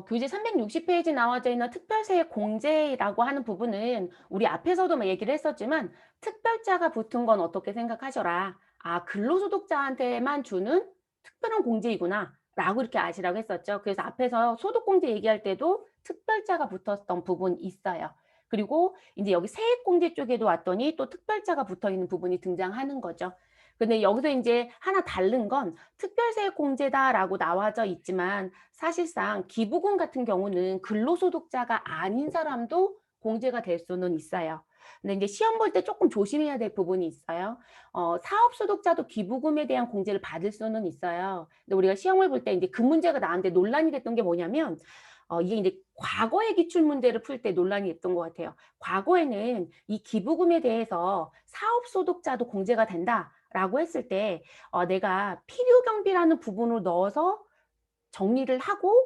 교재 360페이지 나와져 있는 특별세액 공제라고 하는 부분은 우리 앞에서도 막 얘기를 했었지만 특별자가 붙은 건 어떻게 생각하셔라. 아, 근로소득자한테만 주는 특별한 공제이구나. 라고 이렇게 아시라고 했었죠. 그래서 앞에서 소득공제 얘기할 때도 특별자가 붙었던 부분이 있어요. 그리고 이제 여기 세액공제 쪽에도 왔더니 또 특별자가 붙어 있는 부분이 등장하는 거죠. 근데 여기서 이제 하나 다른 건 특별세액공제다라고 나와져 있지만 사실상 기부금 같은 경우는 근로소득자가 아닌 사람도 공제가 될 수는 있어요. 근데 이제 시험 볼 때 조금 조심해야 될 부분이 있어요. 사업소득자도 기부금에 대한 공제를 받을 수는 있어요. 근데 우리가 시험을 볼 때 이제 그 문제가 나왔는데 논란이 됐던 게 뭐냐면 이게 이제 과거의 기출 문제를 풀 때 논란이 됐던 것 같아요. 과거에는 이 기부금에 대해서 사업소득자도 공제가 된다라고 했을 때 내가 필요경비라는 부분을 넣어서 정리를 하고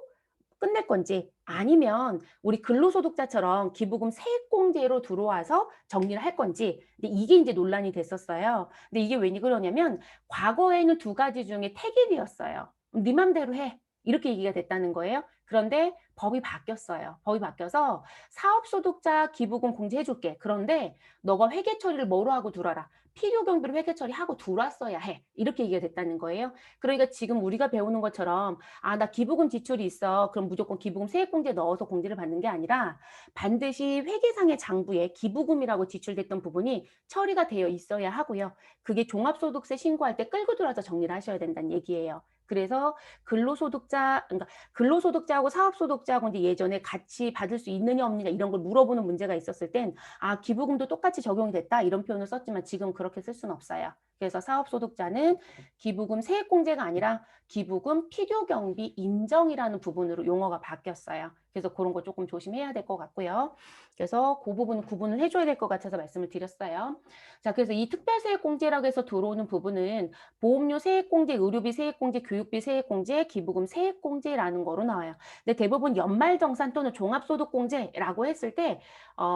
끝낼 건지 아니면 우리 근로소득자처럼 기부금 세액공제로 들어와서 정리를 할 건지 근데 이게 이제 논란이 됐었어요. 근데 이게 왜 그러냐면 과거에는 두 가지 중에 택일이었어요. 네 맘대로 해. 이렇게 얘기가 됐다는 거예요. 그런데 법이 바뀌었어요. 법이 바뀌어서 사업소득자 기부금 공제해 줄게. 그런데 너가 회계 처리를 뭐로 하고 들어라. 필요 경비로 회계 처리하고 들어왔어야 해. 이렇게 얘기가 됐다는 거예요. 그러니까 지금 우리가 배우는 것처럼 아, 나 기부금 지출이 있어. 그럼 무조건 기부금 세액공제 넣어서 공제를 받는 게 아니라 반드시 회계상의 장부에 기부금이라고 지출됐던 부분이 처리가 되어 있어야 하고요. 그게 종합소득세 신고할 때 끌고 들어와서 정리를 하셔야 된다는 얘기예요. 그래서 그러니까 근로소득자하고 사업소득자하고 이제 예전에 같이 받을 수 있느냐 없느냐 이런 걸 물어보는 문제가 있었을 땐 아, 기부금도 똑같이 적용이 됐다 이런 표현을 썼지만 지금 그렇게 쓸 수는 없어요. 그래서 사업소득자는 기부금 세액공제가 아니라 기부금 필요경비 인정이라는 부분으로 용어가 바뀌었어요. 그래서 그런 거 조금 조심해야 될 것 같고요. 그래서 그 부분은 구분을 해줘야 될 것 같아서 말씀을 드렸어요. 자, 그래서 이 특별세액공제라고 해서 들어오는 부분은 보험료 세액공제, 의료비 세액공제, 교육비 세액공제, 기부금 세액공제라는 거로 나와요. 근데 대부분 연말정산 또는 종합소득공제라고 했을 때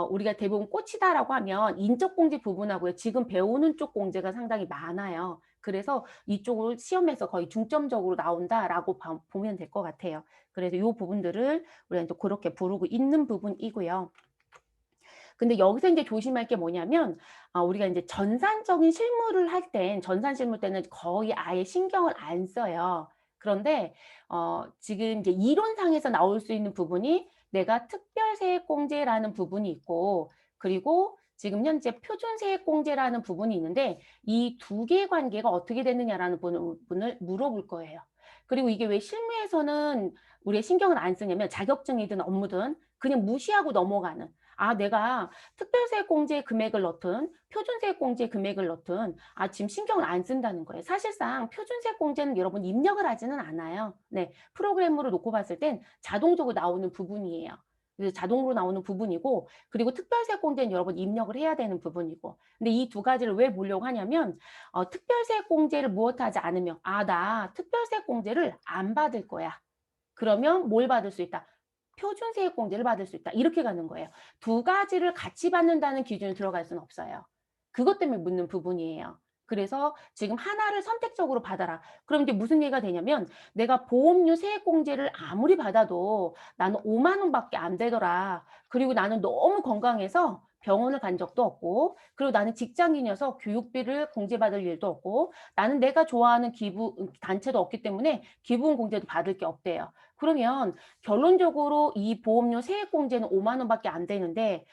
우리가 대부분 꽂히다라고 하면 인적공제 부분하고요. 지금 배우는 쪽 공제가 상당히 많아요. 그래서 이쪽을 시험에서 거의 중점적으로 나온다라고 보면 될 것 같아요. 그래서 이 부분들을 우리가 이제 그렇게 부르고 있는 부분이고요. 근데 여기서 이제 조심할 게 뭐냐면 우리가 이제 전산적인 실무를 할 땐 전산 실무 때는 거의 아예 신경을 안 써요. 그런데 지금 이제 이론상에서 나올 수 있는 부분이 내가 특별세액공제라는 부분이 있고 그리고 지금 현재 표준세액공제라는 부분이 있는데 이 두 개의 관계가 어떻게 되느냐라는 부분을 물어볼 거예요. 그리고 이게 왜 실무에서는 우리가 신경을 안 쓰냐면 자격증이든 업무든 그냥 무시하고 넘어가는 아, 내가 특별세액공제 금액을 넣든 표준세액공제 금액을 넣든 지금 신경을 안 쓴다는 거예요. 사실상 표준세액공제는 여러분 입력을 하지는 않아요. 네, 프로그램으로 놓고 봤을 땐 자동적으로 나오는 부분이에요. 그래서 자동으로 나오는 부분이고 그리고 특별세액공제는 여러분 입력을 해야 되는 부분이고 근데 이 두 가지를 왜 보려고 하냐면 특별세액공제를 무엇하지 않으면 나 특별세액공제를 안 받을 거야. 그러면 뭘 받을 수 있다? 표준세액공제를 받을 수 있다. 이렇게 가는 거예요. 두 가지를 같이 받는다는 기준이 들어갈 수는 없어요. 그것 때문에 묻는 부분이에요. 그래서 지금 하나를 선택적으로 받아라. 그럼 이제 무슨 얘기가 되냐면 내가 보험료 세액공제를 아무리 받아도 나는 5만 원밖에 안 되더라. 그리고 나는 너무 건강해서 병원을 간 적도 없고 그리고 나는 직장인이어서 교육비를 공제받을 일도 없고 나는 내가 좋아하는 기부 단체도 없기 때문에 기부금 공제도 받을 게 없대요. 그러면 결론적으로 이 보험료 세액공제는 5만 원밖에 안 되는데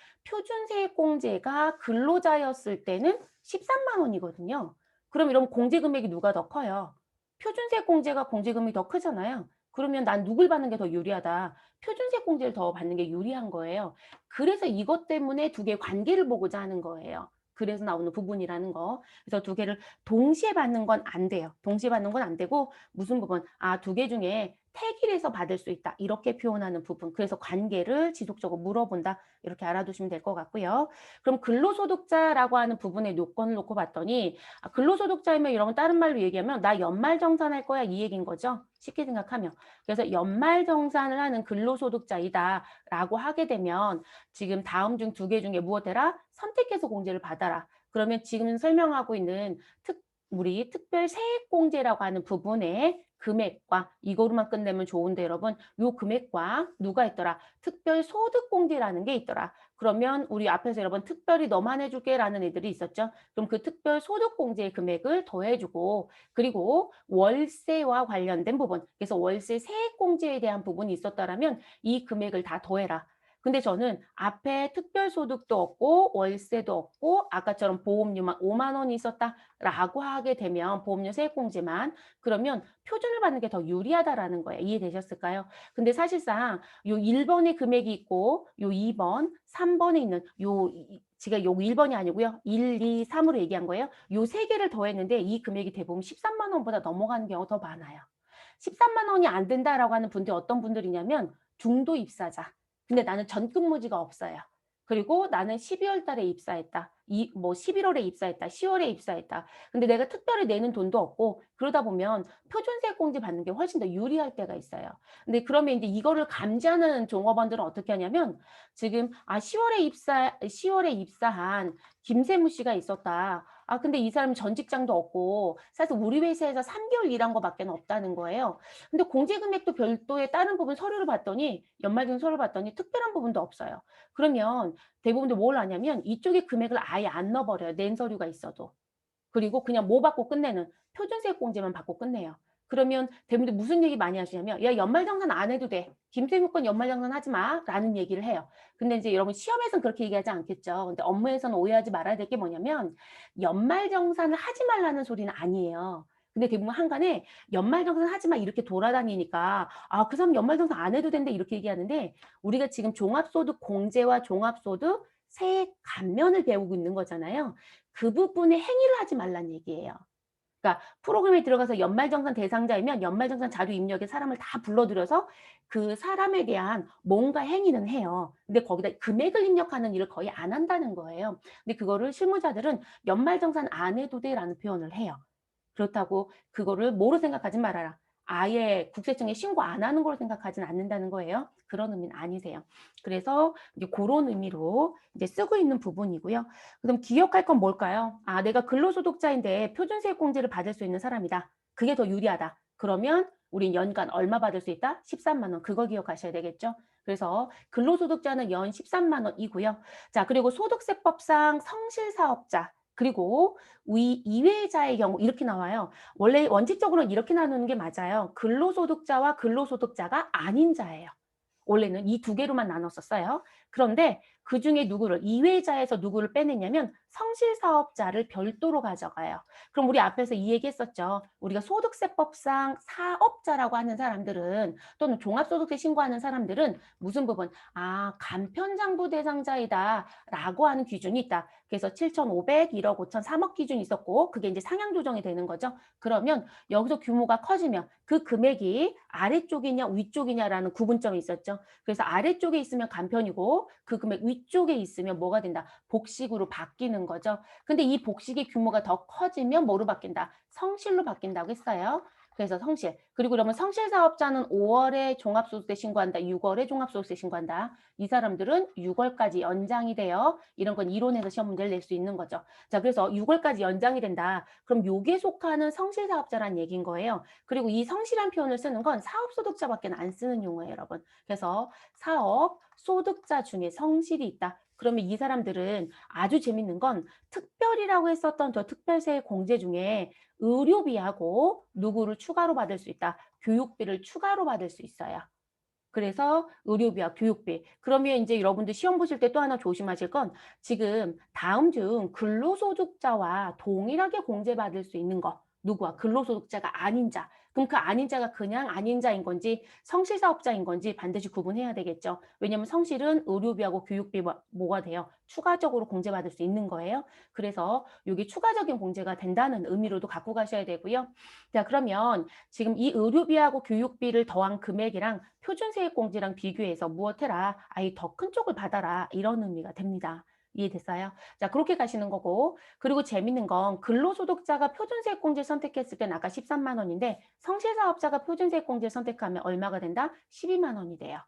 표준세액공제가 근로자였을 때는 13만 원이거든요. 그럼 이런 공제금액이 누가 더 커요? 표준세액공제가 공제금액이 더 크잖아요. 그러면 난 누굴 받는 게 더 유리하다. 표준세액공제를 더 받는 게 유리한 거예요. 그래서 이것 때문에 두 개의 관계를 보고자 하는 거예요. 그래서 나오는 부분이라는 거. 그래서 두 개를 동시에 받는 건 안 돼요. 동시에 받는 건 안 되고 무슨 부분? 두 개 중에 택일해서 받을 수 있다. 이렇게 표현하는 부분. 그래서 관계를 지속적으로 물어본다. 이렇게 알아두시면 될 것 같고요. 그럼 근로소득자라고 하는 부분에 요건을 놓고 봤더니 근로소득자이면 여러분 다른 말로 얘기하면 나 연말정산할 거야 이 얘기인 거죠. 쉽게 생각하면. 그래서 연말정산을 하는 근로소득자이다라고 하게 되면 지금 다음 중 두 개 중에 무엇 해라? 선택해서 공제를 받아라. 그러면 지금 설명하고 있는 우리 특별세액공제라고 하는 부분의 금액과 이거로만 끝내면 좋은데 여러분 요 금액과 누가 있더라? 특별소득공제라는 게 있더라. 그러면 우리 앞에서 여러분 특별히 너만 해줄게 라는 애들이 있었죠. 그럼 그 특별소득공제의 금액을 더해주고 그리고 월세와 관련된 부분 그래서 월세 세액공제에 대한 부분이 있었다라면 이 금액을 다 더해라. 근데 저는 앞에 특별소득도 없고 월세도 없고 아까처럼 보험료만 5만 원이 있었다라고 하게 되면 보험료 세액공제만 그러면 표준을 받는 게 더 유리하다라는 거예요. 이해되셨을까요? 근데 사실상 요 1번의 금액이 있고 요 2번, 3번에 있는 제가 요 1번이 아니고요. 1, 2, 3으로 얘기한 거예요. 요 세 개를 더했는데 이 금액이 대부분 13만 원보다 넘어가는 경우가 더 많아요. 13만 원이 안 된다라고 하는 분들이 어떤 분들이냐면 중도 입사자. 근데 나는 전근무지가 없어요. 그리고 나는 12월 달에 입사했다. 11월에 입사했다. 10월에 입사했다. 근데 내가 특별히 내는 돈도 없고 그러다 보면 표준세액공제 받는 게 훨씬 더 유리할 때가 있어요. 근데 그러면 이제 이거를 감지하는 종업원들은 어떻게 하냐면 지금 10월에 입사한 김세무 씨가 있었다. 근데 이 사람은 전 직장도 없고 사실 우리 회사에서 3개월 일한 거밖에 없다는 거예요. 근데 공제 금액도 별도의 다른 부분 서류를 봤더니 연말정 서류를 봤더니 특별한 부분도 없어요. 그러면 대부분들 뭘 하냐면 이쪽에 금액을 아예 안 넣어 버려요, 낸 서류가 있어도. 그리고 그냥 뭐 받고 끝내는 표준세액공제만 받고 끝내요. 그러면 대부분들 무슨 얘기 많이 하시냐면 "야 연말정산 안 해도 돼. 김세무 건 연말정산 하지 마."라는 얘기를 해요. 근데 인제 여러분 시험에서는 그렇게 얘기하지 않겠죠. 근데 업무에서는 오해하지 말아야 될 게 뭐냐면 연말정산을 하지 말라는 소리는 아니에요. 근데 대부분 한간에 "연말정산 하지 마." 이렇게 돌아다니니까 "아 그 사람 연말정산 안 해도 된대." 이렇게 얘기하는데 우리가 지금 종합소득 공제와 종합소득 세액 감면을 배우고 있는 거잖아요. 그 부분의 행위를 하지 말란 얘기예요. 그러니까 프로그램에 들어가서 연말정산 대상자이면 연말정산 자료 입력에 사람을 다 불러들여서 그 사람에 대한 뭔가 행위는 해요. 근데 거기다 금액을 입력하는 일을 거의 안 한다는 거예요. 근데 그거를 실무자들은 "연말정산 안 해도 돼."라는 표현을 해요. 그렇다고 그거를 뭐로 생각하지 말아라. 아예 국세청에 신고 안 하는 걸로 생각하진 않는다는 거예요. 그런 의미는 아니세요. 그래서 이제 고런 의미로 이제 쓰고 있는 부분이고요. 그럼 기억할 건 뭘까요? 내가 근로소득자인데 표준세액공제를 받을 수 있는 사람이다. 그게 더 유리하다. 그러면 우린 연간 얼마 받을 수 있다? 13만 원. 그거 기억하셔야 되겠죠? 그래서 근로소득자는 연 13만 원이고요. 자, 그리고 소득세법상 성실사업자 그리고 이외자의 경우 이렇게 나와요. 원래 원칙적으로는 이렇게 나누는 게 맞아요. 근로소득자와 근로소득자가 아닌 자예요. 원래는 이 두 개로만 나눴었어요. 그런데 그중에 누구를 이외자에서 누구를 빼냈냐면 성실사업자를 별도로 가져가요. 그럼 우리 앞에서 이 얘기했었죠. 우리가 소득세법상 사업자라고 하는 사람들은 또는 종합소득세 신고하는 사람들은 무슨 부분? 간편장부 대상자이다라고 하는 기준이 있다. 그래서 7,500, 1억 5천, 3억 기준이 있었고 그게 이제 상향 조정이 되는 거죠. 그러면 여기서 규모가 커지면 그 금액이 아래쪽이냐 위쪽이냐라는 구분점이 있었죠. 그래서 아래쪽에 있으면 간편이고 그 금액 위쪽에 있으면 뭐가 된다? 복식으로 바뀌는 거죠. 근데 이 복식의 규모가 더 커지면 뭐로 바뀐다? 성실로 바뀐다고 했어요. 그래서 성실. 그리고 그러면 성실 사업자는 5월에 종합소득세 신고한다. 6월에 종합소득세 신고한다. 이 사람들은 6월까지 연장이 돼요. 이런 건 이론에서 시험 문제를 낼 수 있는 거죠. 자, 그래서 6월까지 연장이 된다. 그럼 요게 속하는 성실 사업자란 얘기인 거예요. 그리고 이 성실한 표현을 쓰는 건 사업소득자밖에 안 쓰는 용어예요, 여러분. 그래서 사업 소득자 중에 성실이 있다. 그러면 이 사람들은 아주 재밌는 건 특별이라고 했었던 저 특별세 공제 중에 의료비하고 누구를 추가로 받을 수 있다. 교육비를 추가로 받을 수 있어요. 그래서 의료비와 교육비. 그러면 이제 여러분들 시험 보실 때 또 하나 조심하실 건 지금 다음 중 근로소득자와 동일하게 공제받을 수 있는 거. 누구와? 근로소득자가 아닌 자. 그럼 그 아닌 자가 그냥 아닌 자인 건지 성실사업자인 건지 반드시 구분해야 되겠죠. 왜냐하면 성실은 의료비하고 교육비 뭐가 돼요? 추가적으로 공제받을 수 있는 거예요. 그래서 이게 추가적인 공제가 된다는 의미로도 갖고 가셔야 되고요. 자, 그러면 지금 이 의료비하고 교육비를 더한 금액이랑 표준세액공제랑 비교해서 무엇해라? 아예 더 큰 쪽을 받아라. 이런 의미가 됩니다. 이해됐어요? 자, 그렇게 가시는 거고. 그리고 재밌는 건 근로소득자가 표준세액공제 선택했을 땐 아까 13만 원인데 성실사업자가 표준세액공제 선택하면 얼마가 된다? 12만 원이 돼요.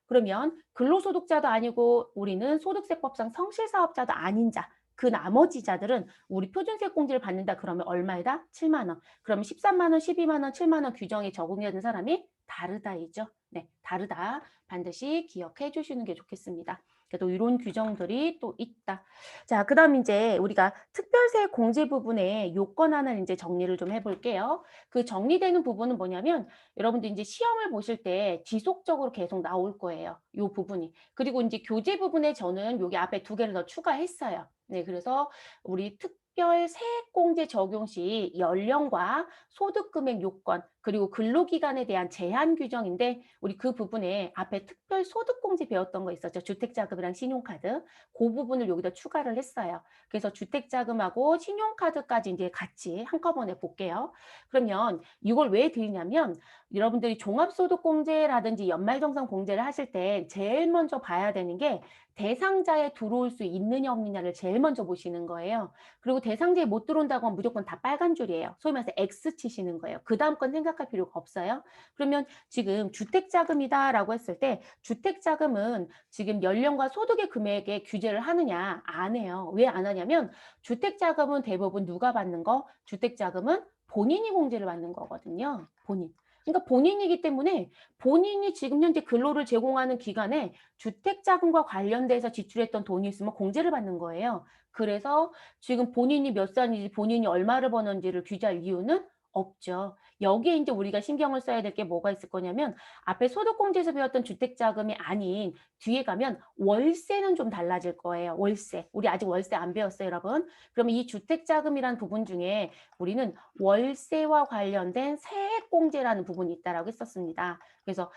그러면 근로소득자도 아니고 우리는 소득세법상 성실사업자도 아닌 자. 그 나머지 자들은 우리 표준세액공제를 받는다 그러면 얼마이다? 7만 원. 그러면 13만 원, 12만 원, 7만 원 규정에 적용해야 되는 사람이 다르다이죠. 네, 다르다. 반드시 기억해 주시는 게 좋겠습니다. 그래도 이런 규정들이 또 있다. 자, 그다음 이제 우리가 특별세 공제 부분의 요건 하나를 이제 정리를 좀 해볼게요. 그 정리되는 부분은 뭐냐면 여러분들 이제 시험을 보실 때 지속적으로 계속 나올 거예요. 요 부분이. 그리고 이제 교재 부분에 저는 여기 앞에 두 개를 더 추가했어요. 네, 그래서 우리 특별 세액공제 적용 시 연령과 소득금액 요건 그리고 근로기간에 대한 제한 규정인데 우리 그 부분에 앞에 특별 소득공제 배웠던 거 있었죠. 주택자금이랑 신용카드. 그 부분을 여기다 추가를 했어요. 그래서 주택자금하고 신용카드까지 이제 같이 한꺼번에 볼게요. 그러면 이걸 왜 드리냐면 여러분들이 종합소득공제라든지 연말정산공제를 하실 때 제일 먼저 봐야 되는 게 대상자에 들어올 수 있느냐 없느냐를 제일 먼저 보시는 거예요. 그리고 대상자에 못 들어온다고 하면 무조건 다 빨간 줄이에요. 소위 말해서 X 치시는 거예요. 그다음 건 생각할 필요가 없어요. 그러면 지금 주택자금이다라고 했을 때 주택자금은 지금 연령과 소득의 금액에 규제를 하느냐? 안 해요. 왜 안 하냐면 주택자금은 대부분 누가 받는 거? 주택자금은 본인이 공제를 받는 거거든요. 본인. 그러니까 본인이기 때문에 본인이 지금 현재 근로를 제공하는 기간에 주택자금과 관련돼서 지출했던 돈이 있으면 공제를 받는 거예요. 그래서 지금 본인이 몇 살인지 본인이 얼마를 버는지를 규제할 이유는 없죠. 여기에 이제 우리가 신경을 써야 될 게 뭐가 있을 거냐면 앞에 소득공제에서 배웠던 주택자금이 아닌 뒤에 가면 월세는 좀 달라질 거예요. 월세. 우리 아직 월세 안 배웠어요, 여러분. 그러면 이 주택자금이라는 부분 중에 우리는 월세와 관련된 세액공제라는 부분이 있다라고 했었습니다. 그래서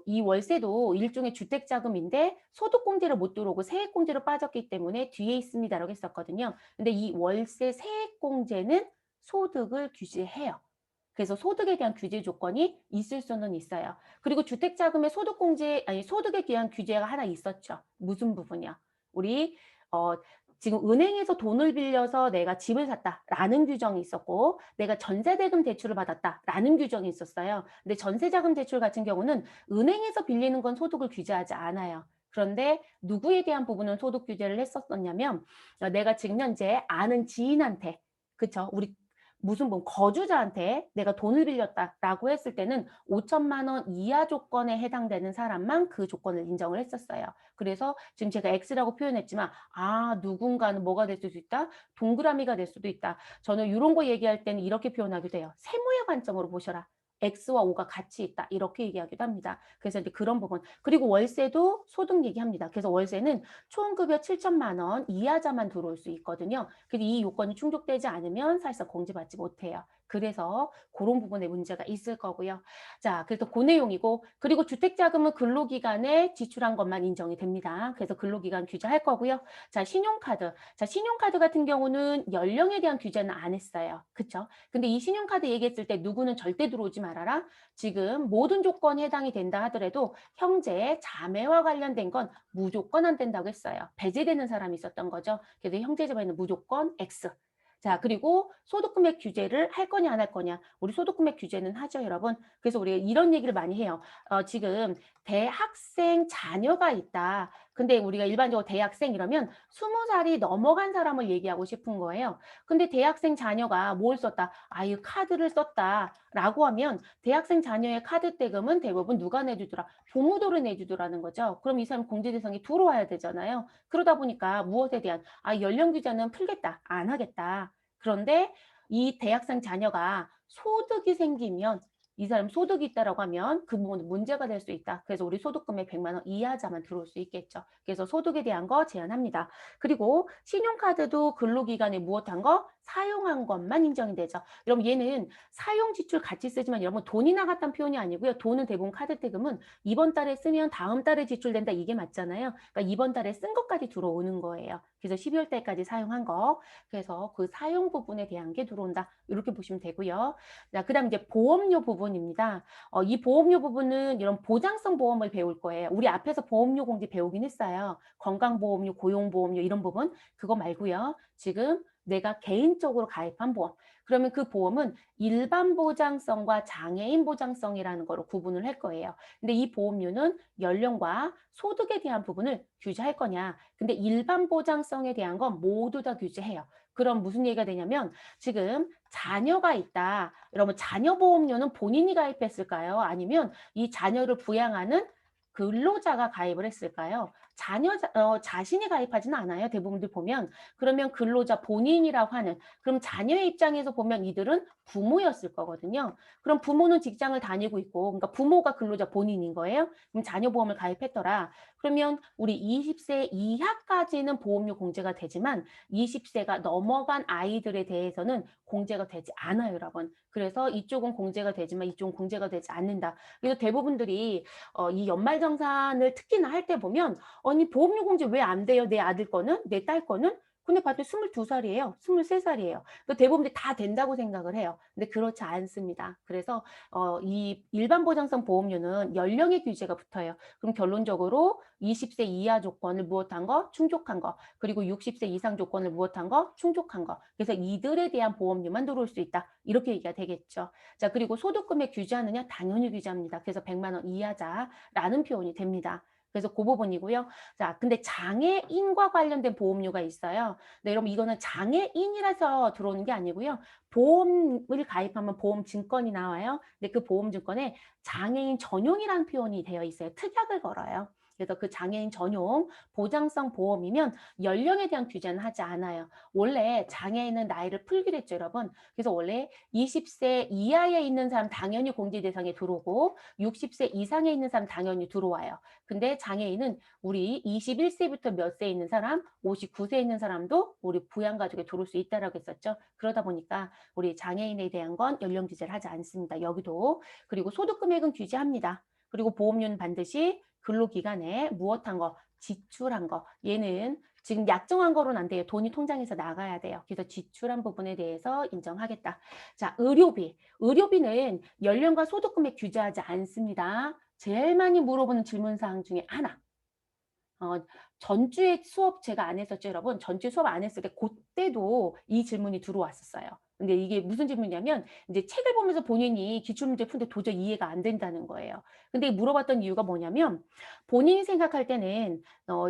이 월세도 일종의 주택자금인데 소득공제를 못 들어오고 세액공제로 빠졌기 때문에 뒤에 있습니다라고 했었거든요. 근데 이 월세 세액공제는 소득을 규제해요. 그래서 소득에 대한 규제 조건이 있을 수는 있어요. 그리고 주택자금의 소득공제, 아니, 소득에 대한 규제가 하나 있었죠. 무슨 부분이요? 우리, 지금 은행에서 돈을 빌려서 내가 집을 샀다라는 규정이 있었고, 내가 전세대금 대출을 받았다라는 규정이 있었어요. 근데 전세자금 대출 같은 경우는 은행에서 빌리는 건 소득을 규제하지 않아요. 그런데 누구에 대한 부분은 소득 규제를 했었었냐면, 내가 지금 현재 아는 지인한테, 그쵸? 우리 무슨 뭐 거주자한테 내가 돈을 빌렸다라고 했을 때는 5천만 원 이하 조건에 해당되는 사람만 그 조건을 인정을 했었어요. 그래서 지금 제가 X라고 표현했지만 누군가는 뭐가 될 수도 있다? 동그라미가 될 수도 있다. 저는 이런 거 얘기할 때는 이렇게 표현하기도 해요. 세무의 관점으로 보셔라. X와 O가 같이 있다. 이렇게 얘기하기도 합니다. 그래서 이제 그런 부분. 그리고 월세도 소득 얘기합니다. 그래서 월세는 총급여 7천만 원 이하자만 들어올 수 있거든요. 그래서 이 요건이 충족되지 않으면 사실상 공제받지 못해요. 그래서 그런 부분에 문제가 있을 거고요. 자, 그래서 그 내용이고 그리고 주택자금은 근로기간에 지출한 것만 인정이 됩니다. 그래서 근로기간 규제할 거고요. 자, 신용카드. 자, 신용카드 같은 경우는 연령에 대한 규제는 안 했어요. 그쵸? 근데 이 신용카드 얘기했을 때 누구는 절대 들어오지 말아라. 지금 모든 조건이 해당이 된다 하더라도 형제, 자매와 관련된 건 무조건 안 된다고 했어요. 배제되는 사람이 있었던 거죠. 그래서 형제자매는 무조건 X. 자, 그리고 소득금액 규제를 할 거냐 안 할 거냐. 우리 소득금액 규제는 하죠, 여러분. 그래서 우리가 이런 얘기를 많이 해요. 지금 대학생 자녀가 있다. 근데 우리가 일반적으로 대학생 이러면 20살이 넘어간 사람을 얘기하고 싶은 거예요. 근데 대학생 자녀가 뭘 썼다? 이 카드를 썼다라고 하면 대학생 자녀의 카드 대금은 대부분 누가 내주더라? 부모들이 내주더라는 거죠. 그럼 이 사람 공제 대상이 들어와야 되잖아요. 그러다 보니까 무엇에 대한 연령 규제는 풀겠다, 안 하겠다. 그런데 이 대학생 자녀가 소득이 생기면 이 사람 소득이 있다라고 하면 그 부분은 문제가 될 수 있다. 그래서 우리 소득금액 100만 원 이하자만 들어올 수 있겠죠. 그래서 소득에 대한 거 제한합니다. 그리고 신용카드도 근로기간에 무엇한 거? 사용한 것만 인정이 되죠. 여러분 얘는 사용 지출 같이 쓰지만 여러분 돈이 나갔다는 표현이 아니고요. 돈은 대부분 카드 대금은 이번 달에 쓰면 다음 달에 지출된다 이게 맞잖아요. 그러니까 이번 달에 쓴 것까지 들어오는 거예요. 그래서 12월 달까지 사용한 거. 그래서 그 사용 부분에 대한 게 들어온다. 이렇게 보시면 되고요. 자, 그다음 이제 보험료 부분입니다. 이 보험료 부분은 이런 보장성 보험을 배울 거예요. 우리 앞에서 보험료 공제 배우긴 했어요. 건강보험료, 고용보험료 이런 부분 그거 말고요. 지금 내가 개인적으로 가입한 보험. 그러면 그 보험은 일반 보장성과 장애인 보장성이라는 거로 구분을 할 거예요. 근데 이 보험료는 연령과 소득에 대한 부분을 규제할 거냐. 근데 일반 보장성에 대한 건 모두 다 규제해요. 그럼 무슨 얘기가 되냐면 지금 자녀가 있다. 여러분 자녀 보험료는 본인이 가입했을까요? 아니면 이 자녀를 부양하는 근로자가 가입을 했을까요? 자신이 가입하지는 않아요. 대부분들 보면. 그러면 근로자 본인이라고 하는 그럼 자녀의 입장에서 보면 이들은 부모였을 거거든요. 그럼 부모는 직장을 다니고 있고 그러니까 부모가 근로자 본인인 거예요. 그럼 자녀 보험을 가입했더라. 그러면 우리 20세 이하까지는 보험료 공제가 되지만 20세가 넘어간 아이들에 대해서는 공제가 되지 않아요, 여러분. 그래서 이쪽은 공제가 되지만 이쪽은 공제가 되지 않는다. 그래서 대부분들이 이 연말정산을 특히나 할 때 보면 아니 보험료 공제 왜 안 돼요? 내 아들 거는? 내 딸 거는? 근데 봤더니 22살이에요. 23살이에요. 그 대부분들이 다 된다고 생각을 해요. 근데 그렇지 않습니다. 그래서 이 일반 보장성 보험료는 연령의 규제가 붙어요. 그럼 결론적으로 20세 이하 조건을 무엇한 거? 충족한 거. 그리고 60세 이상 조건을 무엇한 거? 충족한 거. 그래서 이들에 대한 보험료만 들어올 수 있다. 이렇게 얘기가 되겠죠. 자, 그리고 소득금액 규제하느냐? 당연히 규제합니다. 그래서 100만 원 이하자라는 표현이 됩니다. 그래서 그 부분이고요. 자, 근데 장애인과 관련된 보험료가 있어요. 네, 여러분 이거는 장애인이라서 들어오는 게 아니고요. 보험을 가입하면 보험증권이 나와요. 근데 그 보험증권에 장애인 전용이라는 표현이 되어 있어요. 특약을 걸어요. 그래서 그 장애인 전용 보장성 보험이면 연령에 대한 규제는 하지 않아요. 원래 장애인은 나이를 풀기로 했죠, 여러분. 그래서 원래 20세 이하에 있는 사람 당연히 공제 대상에 들어오고 60세 이상에 있는 사람 당연히 들어와요. 근데 장애인은 우리 21세부터 몇 세 있는 사람, 59세 있는 사람도 우리 부양가족에 들어올 수 있다라고 했었죠. 그러다 보니까 우리 장애인에 대한 건 연령 규제를 하지 않습니다. 여기도. 그리고 소득 금액은 규제합니다. 그리고 보험료는 반드시 근로기간에 무엇한 거, 지출한 거. 얘는 지금 약정한 거로는 안 돼요. 돈이 통장에서 나가야 돼요. 그래서 지출한 부분에 대해서 인정하겠다. 자, 의료비. 의료비는 연령과 소득 금액 규제하지 않습니다. 제일 많이 물어보는 질문사항 중에 하나. 전주에 수업 제가 안 했었죠, 여러분. 전주에 수업 안 했을 때 그때도 이 질문이 들어왔었어요. 근데 이게 무슨 질문이냐면 이제 책을 보면서 본인이 기출문제 푸는데 도저히 이해가 안 된다는 거예요. 근데 물어봤던 이유가 뭐냐면 본인이 생각할 때는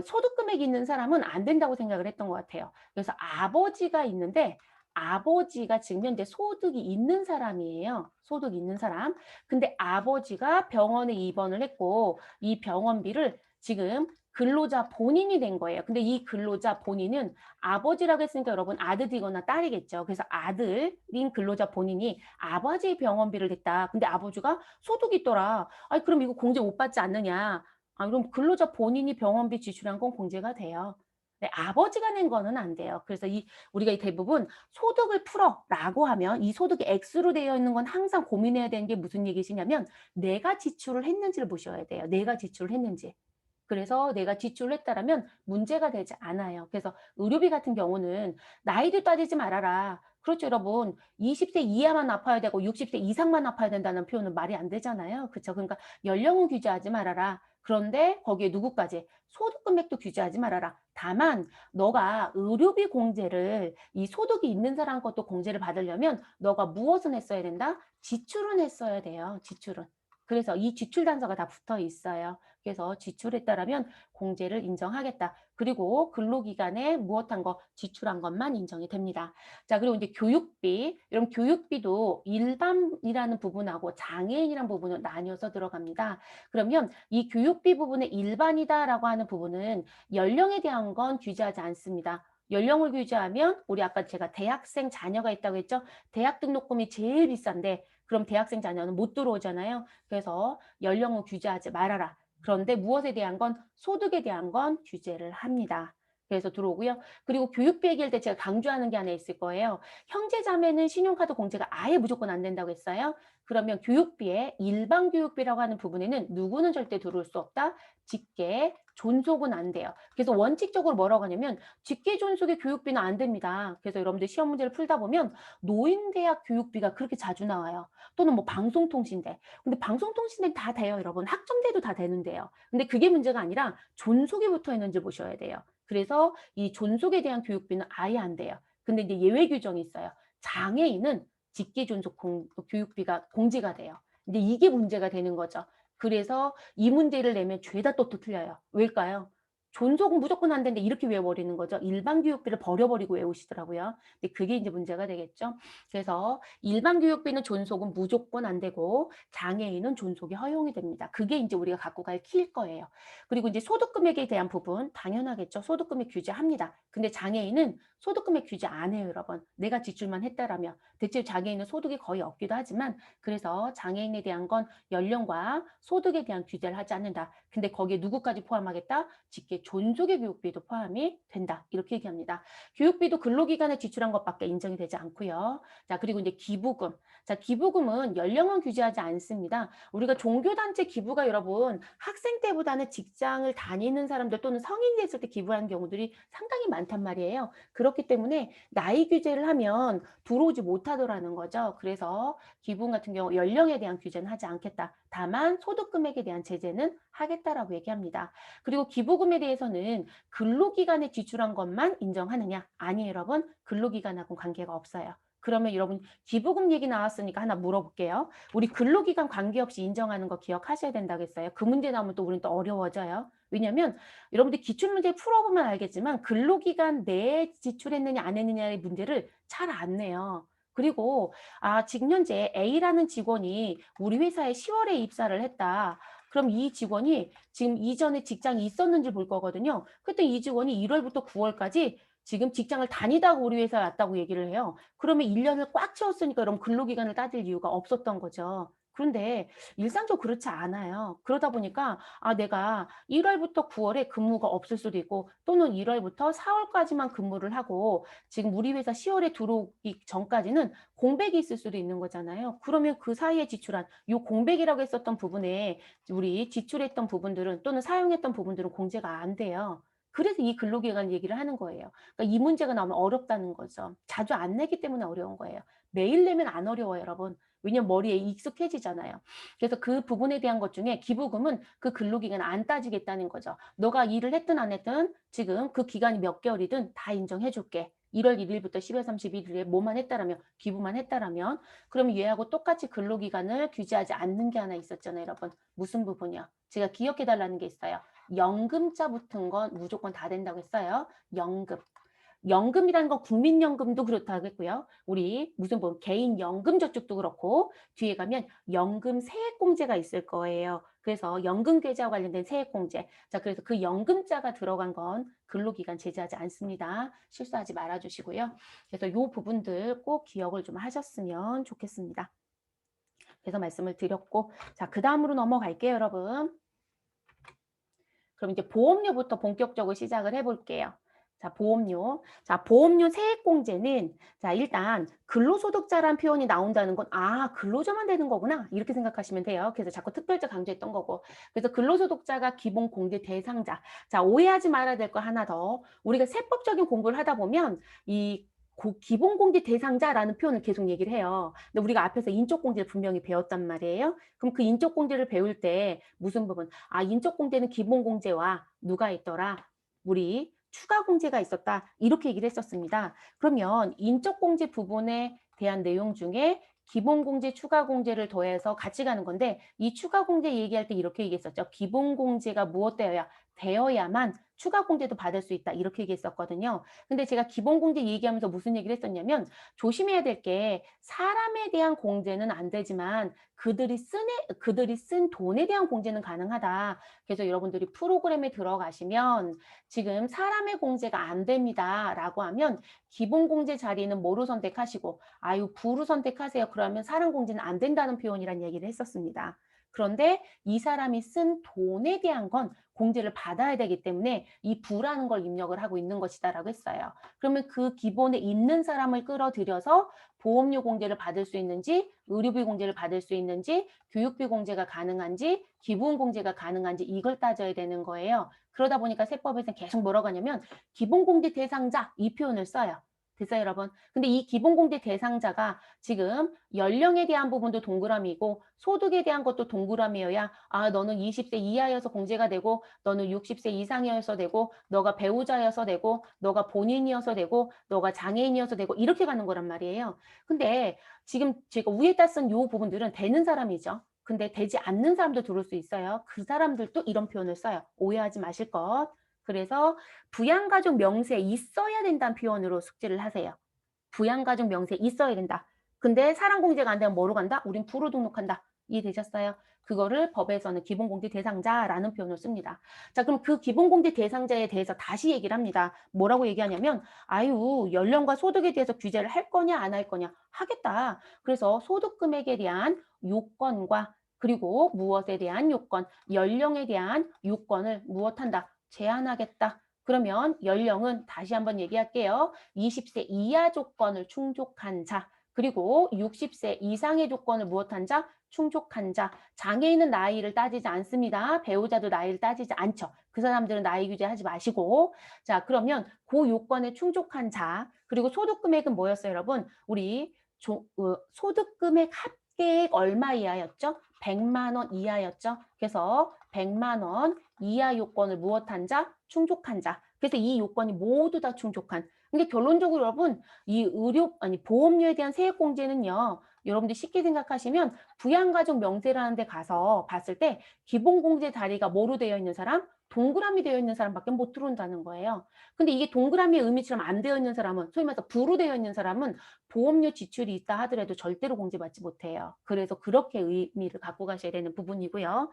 소득 금액이 있는 사람은 안 된다고 생각을 했던 것 같아요. 그래서 아버지가 있는데 아버지가 지금 현재 소득이 있는 사람이에요. 소득이 있는 사람. 근데 아버지가 병원에 입원을 했고 이 병원비를 지금 근로자 본인이 된 거예요. 근데 이 근로자 본인은 아버지라고 했으니까 여러분 아들이거나 딸이겠죠. 그래서 아들인 근로자 본인이 아버지의 병원비를 냈다. 근데 아버지가 소득이 있더라. 아니 그럼 이거 공제 못 받지 않느냐. 아, 그럼 근로자 본인이 병원비 지출한 건 공제가 돼요. 네, 아버지가 낸 거는 안 돼요. 그래서 우리가 대부분 소득을 풀어라고 하면 이 소득이 X로 되어 있는 건 항상 고민해야 되는 게 무슨 얘기시냐면 내가 지출을 했는지를 보셔야 돼요. 내가 지출을 했는지. 그래서 내가 지출을 했다라면 문제가 되지 않아요. 그래서 의료비 같은 경우는 나이도 따지지 말아라. 그렇죠, 여러분. 20세 이하만 아파야 되고 60세 이상만 아파야 된다는 표현은 말이 안 되잖아요. 그렇죠? 그러니까 연령은 규제하지 말아라. 그런데 거기에 누구까지? 소득 금액도 규제하지 말아라. 다만 너가 의료비 공제를 이 소득이 있는 사람 것도 공제를 받으려면 너가 무엇은 했어야 된다? 지출은 했어야 돼요. 지출은. 그래서 이 지출 단서가 다 붙어 있어요. 그래서 지출했다라면 공제를 인정하겠다. 그리고 근로기간에 무엇한 거 지출한 것만 인정이 됩니다. 자, 그리고 이제 교육비. 이런 교육비도 일반이라는 부분하고 장애인이라는 부분을 나뉘어서 들어갑니다. 그러면 이 교육비 부분의 일반이다라고 하는 부분은 연령에 대한 건 규제하지 않습니다. 연령을 규제하면 우리 아까 제가 대학생 자녀가 있다고 했죠. 대학 등록금이 제일 비싼데 그럼 대학생 자녀는 못 들어오잖아요. 그래서 연령을 규제하지 말아라. 그런데 무엇에 대한 건 소득에 대한 건 규제를 합니다. 그래서 들어오고요. 그리고 교육비 얘기할 때 제가 강조하는 게 하나 있을 거예요. 형제 자매는 신용카드 공제가 아예 무조건 안 된다고 했어요. 그러면 교육비에 일반 교육비라고 하는 부분에는 누구는 절대 들어올 수 없다. 직계, 존속은 안 돼요. 그래서 원칙적으로 뭐라고 하냐면 직계 존속의 교육비는 안 됩니다. 그래서 여러분들 시험 문제를 풀다 보면 노인대학 교육비가 그렇게 자주 나와요. 또는 뭐 방송통신대. 근데 방송통신대는 다 돼요, 여러분. 학점대도 다 되는데요. 근데 그게 문제가 아니라 존속이 붙어 있는지 보셔야 돼요. 그래서 이 존속에 대한 교육비는 아예 안 돼요. 근데 이제 예외 규정이 있어요. 장애인은 교육비가 공제가 돼요. 근데 이게 문제가 되는 거죠. 그래서 이 문제를 내면 죄다 또 틀려요. 왜일까요? 존속은 무조건 안 되는데 이렇게 외워버리는 거죠. 일반 교육비를 버려버리고 외우시더라고요. 근데 그게 이제 문제가 되겠죠. 그래서 일반 교육비는 존속은 무조건 안 되고 장애인은 존속이 허용이 됩니다. 그게 이제 우리가 갖고 갈 키일 거예요. 그리고 이제 소득금액에 대한 부분 당연하겠죠. 소득금액 규제합니다. 근데 장애인은 소득금액 규제 안 해요, 여러분. 내가 지출만 했다라면. 대체 장애인은 소득이 거의 없기도 하지만 그래서 장애인에 대한 건 연령과 소득에 대한 규제를 하지 않는다. 근데 거기에 누구까지 포함하겠다? 직계 존속의 교육비도 포함이 된다. 이렇게 얘기합니다. 교육비도 근로기간에 지출한 것밖에 인정이 되지 않고요. 자, 그리고 이제 기부금. 자, 기부금은 연령은 규제하지 않습니다. 우리가 종교단체 기부가 여러분 학생 때보다는 직장을 다니는 사람들 또는 성인이 됐을 때 기부하는 경우들이 상당히 많단 말이에요. 그렇기 때문에 나이 규제를 하면 들어오지 못하더라는 거죠. 그래서 기부금 같은 경우 연령에 대한 규제는 하지 않겠다. 다만 소득금액에 대한 제재는 하겠다라고 얘기합니다. 그리고 기부금에 대해서는 근로기간에 지출한 것만 인정하느냐? 아니에요, 여러분. 근로기간하고는 관계가 없어요. 그러면 여러분 기부금 얘기 나왔으니까 하나 물어볼게요. 우리 근로기간 관계없이 인정하는 거 기억하셔야 된다겠어요. 그 문제 나오면 또 우리는 또 어려워져요. 왜냐하면 여러분들 기출문제 풀어보면 알겠지만 근로기간 내에 지출했느냐 안 했느냐의 문제를 잘 안 내요. 그리고 지금 현재 A라는 직원이 우리 회사에 10월에 입사를 했다. 그럼 이 직원이 지금 이전에 직장이 있었는지 볼 거거든요. 그때 이 직원이 1월부터 9월까지 지금 직장을 다니다가 우리 회사에 왔다고 얘기를 해요. 그러면 1년을 꽉 채웠으니까 여러분 근로기간을 따질 이유가 없었던 거죠. 그런데 일상적으로 그렇지 않아요. 그러다 보니까 내가 1월부터 9월에 근무가 없을 수도 있고 또는 1월부터 4월까지만 근무를 하고 지금 우리 회사 10월에 들어오기 전까지는 공백이 있을 수도 있는 거잖아요. 그러면 그 사이에 지출한 이 공백이라고 했었던 부분에 우리 지출했던 부분들은 또는 사용했던 부분들은 공제가 안 돼요. 그래서 이 근로기간 얘기를 하는 거예요. 그러니까 이 문제가 나오면 어렵다는 거죠. 자주 안 내기 때문에 어려운 거예요. 매일 내면 안 어려워요, 여러분. 왜냐면 머리에 익숙해지잖아요. 그래서 그 부분에 대한 것 중에 기부금은 그 근로기간 안 따지겠다는 거죠. 너가 일을 했든 안 했든 지금 그 기간이 몇 개월이든 다 인정해 줄게. 1월 1일부터 10월 31일에 뭐만 했다라면 기부만 했다라면 그러면 얘하고 똑같이 근로기간을 규제하지 않는 게 하나 있었잖아요, 여러분. 무슨 부분이요? 제가 기억해 달라는 게 있어요. 연금자 붙은 건 무조건 다 된다고 했어요. 연금. 연금이라는 건 국민연금도 그렇다고 했고요. 우리 무슨 뭐 개인 연금 저축도 그렇고 뒤에 가면 연금 세액공제가 있을 거예요. 그래서 연금 계좌와 관련된 세액공제. 자, 그래서 그 연금자가 들어간 건 근로기간 제재하지 않습니다. 실수하지 말아 주시고요. 그래서 요 부분들 꼭 기억을 좀 하셨으면 좋겠습니다. 그래서 말씀을 드렸고 자, 그다음으로 넘어갈게요, 여러분. 그럼 이제 보험료부터 본격적으로 시작을 해볼게요. 자, 보험료. 자, 보험료 세액공제는 자, 일단 근로소득자란 표현이 나온다는 건 근로자만 되는 거구나. 이렇게 생각하시면 돼요. 그래서 자꾸 특별자 강조했던 거고. 그래서 근로소득자가 기본공제 대상자. 자, 오해하지 말아야 될 거 하나 더. 우리가 세법적인 공부를 하다 보면 이 기본공제 대상자라는 표현을 계속 얘기를 해요. 근데 우리가 앞에서 인적공제를 분명히 배웠단 말이에요. 그럼 그 인적공제를 배울 때 무슨 부분? 인적공제는 기본공제와 누가 있더라? 우리 추가공제가 있었다. 이렇게 얘기를 했었습니다. 그러면 인적공제 부분에 대한 내용 중에 기본공제, 추가공제를 더해서 같이 가는 건데 이 추가공제 얘기할 때 이렇게 얘기했었죠. 기본공제가 되어야만 추가공제도 받을 수 있다. 이렇게 얘기했었거든요. 근데 제가 기본공제 얘기하면서 무슨 얘기를 했었냐면 조심해야 될 게 사람에 대한 공제는 안 되지만 그들이 쓴 돈에 대한 공제는 가능하다. 그래서 여러분들이 프로그램에 들어가시면 지금 사람의 공제가 안 됩니다라고 하면 기본공제 자리는 뭐로 선택하시고 부로 선택하세요. 그러면 사람 공제는 안 된다는 표현이란 얘기를 했었습니다. 그런데 이 사람이 쓴 돈에 대한 건 공제를 받아야 되기 때문에 이 부라는 걸 입력을 하고 있는 것이다라고 했어요. 그러면 그 기본에 있는 사람을 끌어들여서 보험료 공제를 받을 수 있는지, 의료비 공제를 받을 수 있는지, 교육비 공제가 가능한지, 기부금 공제가 가능한지 이걸 따져야 되는 거예요. 그러다 보니까 세법에서는 계속 뭐라고 하냐면 기본공제 대상자 이 표현을 써요. 됐어요, 여러분? 근데 이 기본공제 대상자가 지금 연령에 대한 부분도 동그라미고 소득에 대한 것도 동그라미여야 아, 너는 20세 이하여서 공제가 되고 너는 60세 이상이어서 되고 너가 배우자여서 되고 너가 본인이어서 되고 너가 장애인이어서 되고 이렇게 가는 거란 말이에요. 근데 지금 제가 위에다 쓴 요 부분들은 되는 사람이죠. 근데 되지 않는 사람도 들어올 수 있어요. 그 사람들도 이런 표현을 써요. 오해하지 마실 것. 그래서 부양가족 명세에 있어야 된다는 표현으로 숙지를 하세요. 부양가족 명세에 있어야 된다. 근데 사랑공제가 안 되면 뭐로 간다? 우린 부로 등록한다. 이해되셨어요? 그거를 법에서는 기본공제 대상자라는 표현을 씁니다. 자, 그럼 그 기본공제 대상자에 대해서 다시 얘기를 합니다. 뭐라고 얘기하냐면, 아유, 연령과 소득에 대해서 규제를 할 거냐, 안 할 거냐? 하겠다. 그래서 소득 금액에 대한 요건과 그리고 무엇에 대한 요건, 연령에 대한 요건을 무엇한다? 제한하겠다. 그러면 연령은 다시 한번 얘기할게요. 20세 이하 조건을 충족한 자, 그리고 60세 이상의 조건을 무엇한 자? 충족한 자. 장애인은 나이를 따지지 않습니다. 배우자도 나이를 따지지 않죠. 그 사람들은 나이 규제하지 마시고. 자, 그러면 그 요건에 충족한 자, 그리고 소득 금액은 뭐였어요, 여러분? 우리 소득 금액 합계액 얼마 이하였죠? 100만 원 이하였죠. 그래서 100만 원 이하 요건을 무엇한 자? 충족한 자. 그래서 이 요건이 모두 다 충족한. 근데 결론적으로 여러분, 이 보험료에 대한 세액공제는요, 여러분들 쉽게 생각하시면 부양가족 명세라는 데 가서 봤을 때 기본공제 다리가 뭐로 되어 있는 사람? 동그라미 되어 있는 사람밖에 못 들어온다는 거예요. 근데 이게 동그라미의 의미처럼 안 되어 있는 사람은, 소위 말해서 부로 되어 있는 사람은 보험료 지출이 있다 하더라도 절대로 공제받지 못해요. 그래서 그렇게 의미를 갖고 가셔야 되는 부분이고요.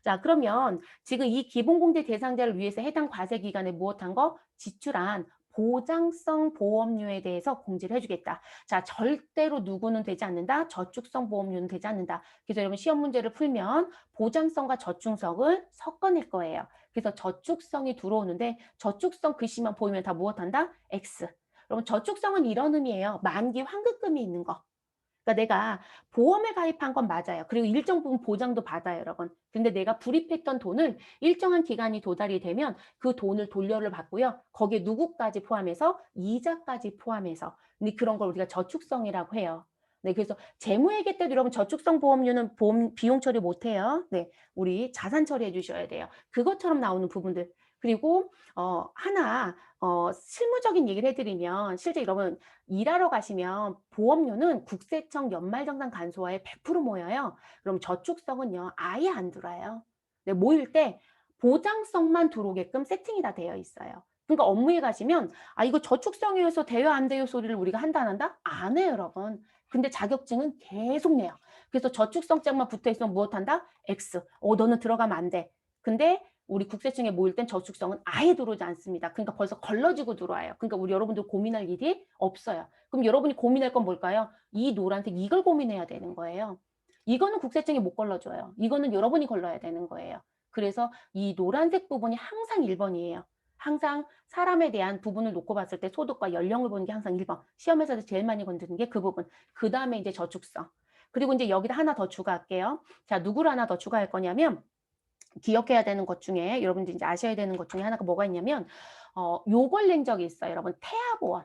자, 그러면 지금 이 기본공제 대상자를 위해서 해당 과세기간에 무엇한 거? 지출한 보장성 보험료에 대해서 공제를 해주겠다. 자, 절대로 누구는 되지 않는다. 저축성 보험료는 되지 않는다. 그래서 여러분 시험 문제를 풀면 보장성과 저축성을 섞어낼 거예요. 그래서 저축성이 들어오는데 저축성 글씨만 보이면 다 무엇한다? X. 여러분 저축성은 이런 의미예요. 만기 환급금이 있는 거. 그러니까 내가 보험에 가입한 건 맞아요. 그리고 일정 부분 보장도 받아요, 여러분. 근데 내가 불입했던 돈을 일정한 기간이 도달이 되면 그 돈을 돌려를 받고요. 거기에 누구까지 포함해서 이자까지 포함해서. 근데 그런 걸 우리가 저축성이라고 해요. 네, 그래서 재무회계 때도 여러분 저축성 보험료는 보험 비용 처리 못 해요. 네, 우리 자산 처리해 주셔야 돼요. 그것처럼 나오는 부분들. 그리고 하나 실무적인 얘기를 해드리면 실제 여러분 일하러 가시면 보험료는 국세청 연말정산 간소화에 100% 모여요. 그럼 저축성은요, 아예 안 들어와요. 네, 모일 때 보장성만 들어오게끔 세팅이 다 되어 있어요. 그러니까 업무에 가시면 아 이거 저축성이어서 돼요 안 돼요 소리를 우리가 한다 안 한다? 안 해요 여러분. 근데 자격증은 계속 내요. 그래서 저축성장만 붙어있으면 무엇한다? X. 너는 들어가면 안 돼. 근데 우리 국세청에 모일 땐 저축성은 아예 들어오지 않습니다. 그러니까 벌써 걸러지고 들어와요. 그러니까 우리 여러분들 고민할 일이 없어요. 그럼 여러분이 고민할 건 뭘까요? 이 노란색 이걸 고민해야 되는 거예요. 이거는 국세청이 못 걸러줘요. 이거는 여러분이 걸러야 되는 거예요. 그래서 이 노란색 부분이 항상 1번이에요. 항상 사람에 대한 부분을 놓고 봤을 때 소득과 연령을 보는 게 항상 1번. 시험에서도 제일 많이 건드는 게 그 부분. 그 다음에 이제 저축성. 그리고 이제 여기다 하나 더 추가할게요. 자, 누구를 하나 더 추가할 거냐면 기억해야 되는 것 중에 여러분들이 이제 아셔야 되는 것 중에 하나가 뭐가 있냐면 요걸 낸 적이 있어요. 여러분 태아보험.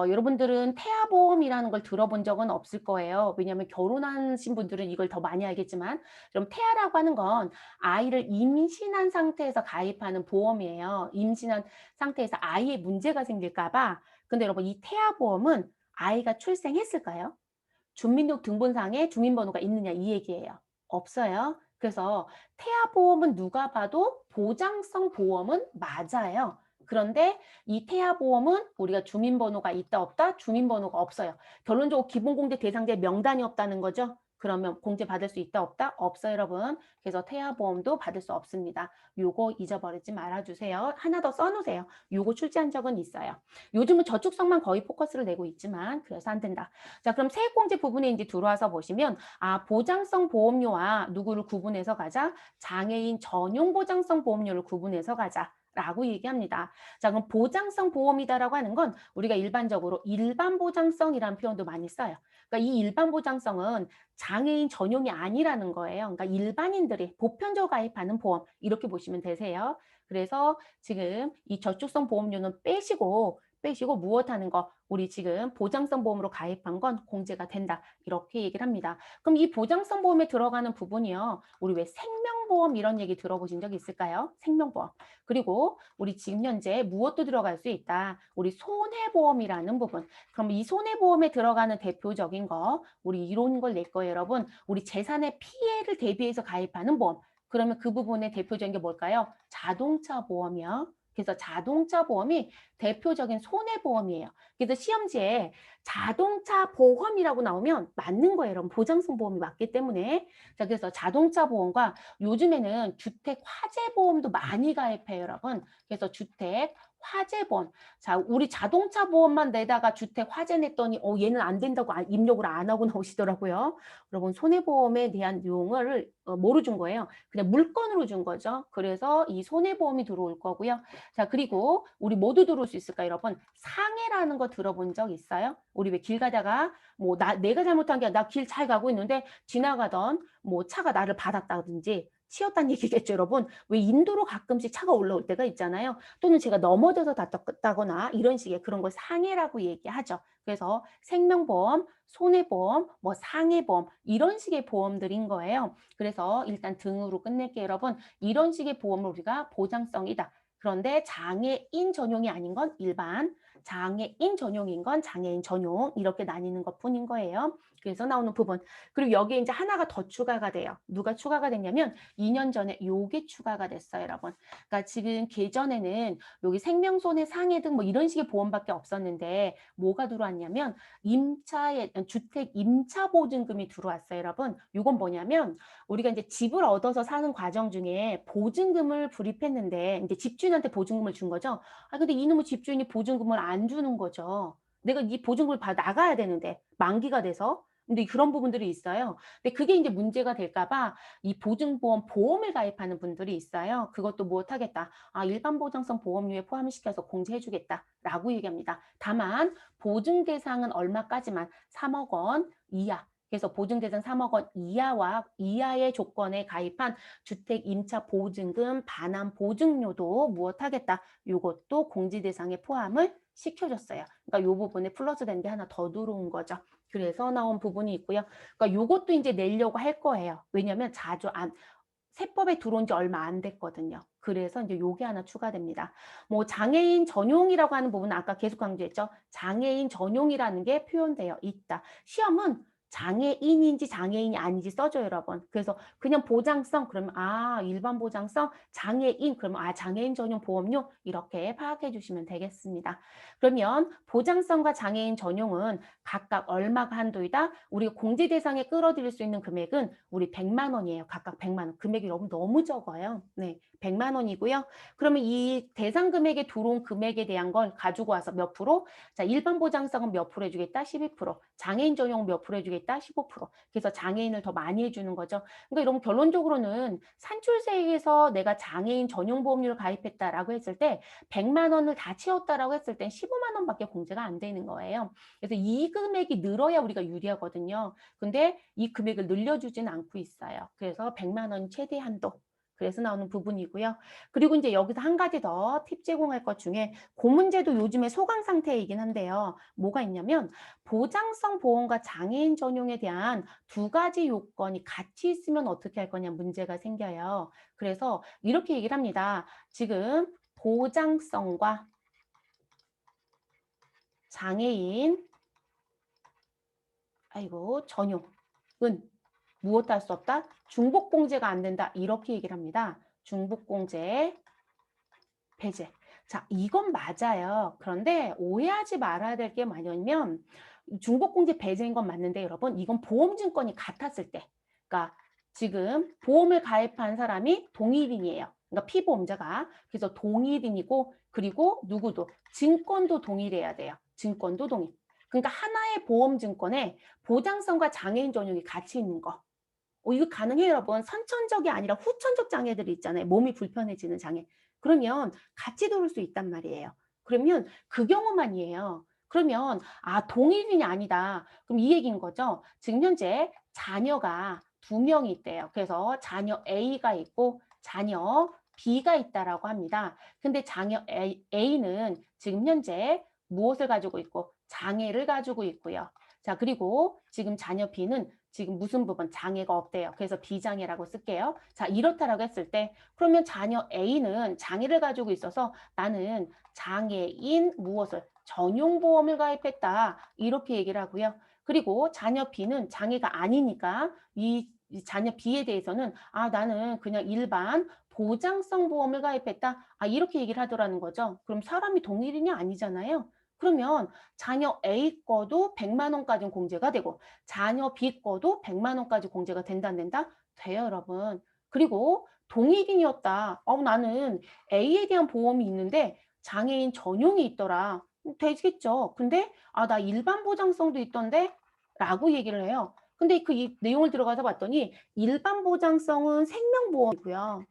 여러분들은 태아보험이라는 걸 들어본 적은 없을 거예요. 왜냐하면 결혼하신 분들은 이걸 더 많이 알겠지만 그럼 태아라고 하는 건 아이를 임신한 상태에서 가입하는 보험이에요. 임신한 상태에서 아이에 문제가 생길까 봐. 근데 여러분 이 태아보험은 아이가 출생했을까요? 주민등록등본상에 주민번호가 있느냐 이 얘기예요. 없어요. 그래서 태아보험은 누가 봐도 보장성 보험은 맞아요. 그런데 이 태아보험은 우리가 주민번호가 있다 없다? 주민번호가 없어요. 결론적으로 기본공제 대상자의 명단이 없다는 거죠. 그러면 공제 받을 수 있다 없다? 없어요 여러분. 그래서 태아보험도 받을 수 없습니다. 요거 잊어버리지 말아주세요. 하나 더 써놓으세요. 요거 출제한 적은 있어요. 요즘은 저축성만 거의 포커스를 내고 있지만 그래서 안 된다. 자, 그럼 세액공제 부분에 이제 들어와서 보시면 보장성 보험료와 누구를 구분해서 가자? 장애인 전용 보장성 보험료를 구분해서 가자. 라고 얘기합니다. 자, 그럼 보장성 보험이다라고 하는 건 우리가 일반적으로 일반 보장성이라는 표현도 많이 써요. 그러니까 이 일반 보장성은 장애인 전용이 아니라는 거예요. 그러니까 일반인들이 보편적으로 가입하는 보험 이렇게 보시면 되세요. 그래서 지금 이 저축성 보험료는 빼시고 빼시고 무엇하는 거 우리 지금 보장성 보험으로 가입한 건 공제가 된다. 이렇게 얘기를 합니다. 그럼 이 보장성 보험에 들어가는 부분이요. 우리 왜 생명보험 이런 얘기 들어보신 적 있을까요? 생명보험. 그리고 우리 지금 현재 무엇도 들어갈 수 있다. 우리 손해보험이라는 부분. 그럼 이 손해보험에 들어가는 대표적인 거 우리 이런 걸 낼 거예요, 여러분. 우리 재산의 피해를 대비해서 가입하는 보험. 그러면 그 부분의 대표적인 게 뭘까요? 자동차 보험이요. 그래서 자동차 보험이 대표적인 손해보험이에요. 그래서 시험지에 자동차 보험이라고 나오면 맞는 거예요, 여러분. 보장성 보험이 맞기 때문에. 자, 그래서 자동차 보험과 요즘에는 주택 화재 보험도 많이 가입해요, 여러분. 그래서 주택 화재 보험. 자, 우리 자동차 보험만 내다가 주택 화재 냈더니 얘는 안 된다고 입력을 안 하고 나오시더라고요. 여러분 손해보험에 대한 내용을 뭐로 준 거예요? 그냥 물건으로 준 거죠. 그래서 이 손해보험이 들어올 거고요. 자, 그리고 우리 모두 들어올 수 있을까요, 여러분? 상해라는 거 들어본 적 있어요? 우리 왜 길 가다가 뭐 내가 잘못한 게 아니라 나 길 잘 가고 있는데 지나가던 뭐 차가 나를 받았다든지 치였다는 얘기겠죠, 여러분. 왜 인도로 가끔씩 차가 올라올 때가 있잖아요. 또는 제가 넘어져서 다쳤다거나 이런 식의 그런 걸 상해라고 얘기하죠. 그래서 생명보험, 손해보험, 뭐 상해보험 이런 식의 보험들인 거예요. 그래서 일단 등으로 끝낼게요, 여러분. 이런 식의 보험을 우리가 보장성이다. 그런데 장애인 전용이 아닌 건 일반, 장애인 전용인 건 장애인 전용 이렇게 나뉘는 것뿐인 거예요. 그래서 나오는 부분. 그리고 여기에 이제 하나가 더 추가가 돼요. 누가 추가가 됐냐면 2년 전에 요게 추가가 됐어요, 여러분. 그러니까 지금 개전에는 여기 생명손해 상해 등 뭐 이런 식의 보험밖에 없었는데 뭐가 들어왔냐면 임차에 주택 임차 보증금이 들어왔어요, 여러분. 이건 뭐냐면 우리가 이제 집을 얻어서 사는 과정 중에 보증금을 불입했는데 이제 집주인한테 보증금을 준 거죠. 아 근데 이놈의 집주인이 보증금을 안 주는 거죠. 내가 이 보증금을 받아 나가야 되는데 만기가 돼서. 근데 그런 부분들이 있어요. 근데 그게 이제 문제가 될까 봐 이 보증보험 보험을 가입하는 분들이 있어요. 그것도 못하겠다. 아 일반 보장성 보험료에 포함시켜서 공제해 주겠다라고 얘기합니다. 다만 보증 대상은 얼마까지만 3억 원 이하. 그래서 보증 대상 3억 원 이하와 이하의 조건에 가입한 주택 임차 보증금 반환 보증료도 무엇하겠다. 이것도 공제 대상에 포함을 시켜줬어요. 그러니까 이 부분에 플러스 된 게 하나 더 들어온 거죠. 그래서 나온 부분이 있고요. 그러니까 요것도 이제 내려고 할 거예요. 왜냐면 자주 세법에 들어온 지 얼마 안 됐거든요. 그래서 이제 요게 하나 추가됩니다. 뭐 장애인 전용이라고 하는 부분은 아까 계속 강조했죠. 장애인 전용이라는 게 표현되어 있다. 시험은 장애인인지 장애인이 아닌지 써줘요, 여러분. 그래서 그냥 보장성 그러면 일반 보장성 장애인 그러면 장애인 전용 보험료 이렇게 파악해 주시면 되겠습니다. 그러면 보장성과 장애인 전용은 각각 얼마가 한도이다? 우리가 공제 대상에 끌어들일 수 있는 금액은 우리 100만 원이에요. 각각 100만 원. 금액이 너무 적어요. 네. 100만 원이고요. 그러면 이 대상 금액에 들어온 금액에 대한 걸 가지고 와서 몇 프로? 자, 일반 보장성은 몇 프로 해주겠다? 12%. 장애인 전용 몇 프로 해주겠다? 15%. 그래서 장애인을 더 많이 해주는 거죠. 그러니까 여러분 결론적으로는 산출세에서 내가 장애인 전용 보험료를 가입했다라고 했을 때 100만 원을 다 채웠다라고 했을 땐 15만 원밖에 공제가 안 되는 거예요. 그래서 이 금액이 늘어야 우리가 유리하거든요. 근데 이 금액을 늘려주지는 않고 있어요. 그래서 100만 원 최대 한도. 그래서 나오는 부분이고요. 그리고 이제 여기서 한 가지 더 팁 제공할 것 중에 그 문제도 요즘에 소강 상태이긴 한데요. 뭐가 있냐면 보장성 보험과 장애인 전용에 대한 두 가지 요건이 같이 있으면 어떻게 할 거냐 문제가 생겨요. 그래서 이렇게 얘기를 합니다. 지금 보장성과 장애인 전용은 무엇도 할 수 없다? 중복공제가 안 된다. 이렇게 얘기를 합니다. 중복공제 배제. 자, 이건 맞아요. 그런데 오해하지 말아야 될 게 뭐냐면 중복공제 배제인 건 맞는데 여러분 이건 보험증권이 같았을 때 그러니까 지금 보험을 가입한 사람이 동일인이에요. 그러니까 피보험자가. 그래서 동일인이고 그리고 누구도 증권도 동일해야 돼요. 증권도 동일. 그러니까 하나의 보험증권에 보장성과 장애인 전용이 같이 있는 거. 이거 가능해요, 여러분. 선천적이 아니라 후천적 장애들이 있잖아요. 몸이 불편해지는 장애. 그러면 같이 들을 수 있단 말이에요. 그러면 그 경우만이에요. 그러면 동일인이 아니다. 그럼 이 얘기인 거죠. 지금 현재 자녀가 두 명이 있대요. 그래서 자녀 A가 있고 자녀 B가 있다라고 합니다. 근데 자녀 A는 지금 현재 무엇을 가지고 있고 장애를 가지고 있고요. 자, 그리고 지금 자녀 B는 지금 무슨 부분 장애가 없대요. 그래서 비장애라고 쓸게요. 자, 이렇다라고 했을 때 그러면 자녀 A는 장애를 가지고 있어서 나는 장애인 무엇을 전용보험을 가입했다. 이렇게 얘기를 하고요. 그리고 자녀 B는 장애가 아니니까 이 자녀 B에 대해서는 아, 나는 그냥 일반 보장성 보험을 가입했다. 아, 이렇게 얘기를 하더라는 거죠. 그럼 사람이 동일인이 아니잖아요. 그러면 자녀 A 거도 100만 원까지는 공제가 되고 자녀 B 거도 100만 원까지 공제가 된다 안 된다? 돼요, 여러분. 그리고 동일인이었다. 나는 A에 대한 보험이 있는데 장애인 전용이 있더라. 되겠죠. 근데 아, 나 일반 보장성도 있던데? 라고 얘기를 해요. 근데 그 이 내용을 들어가서 봤더니 일반 보장성은 생명보험이고요.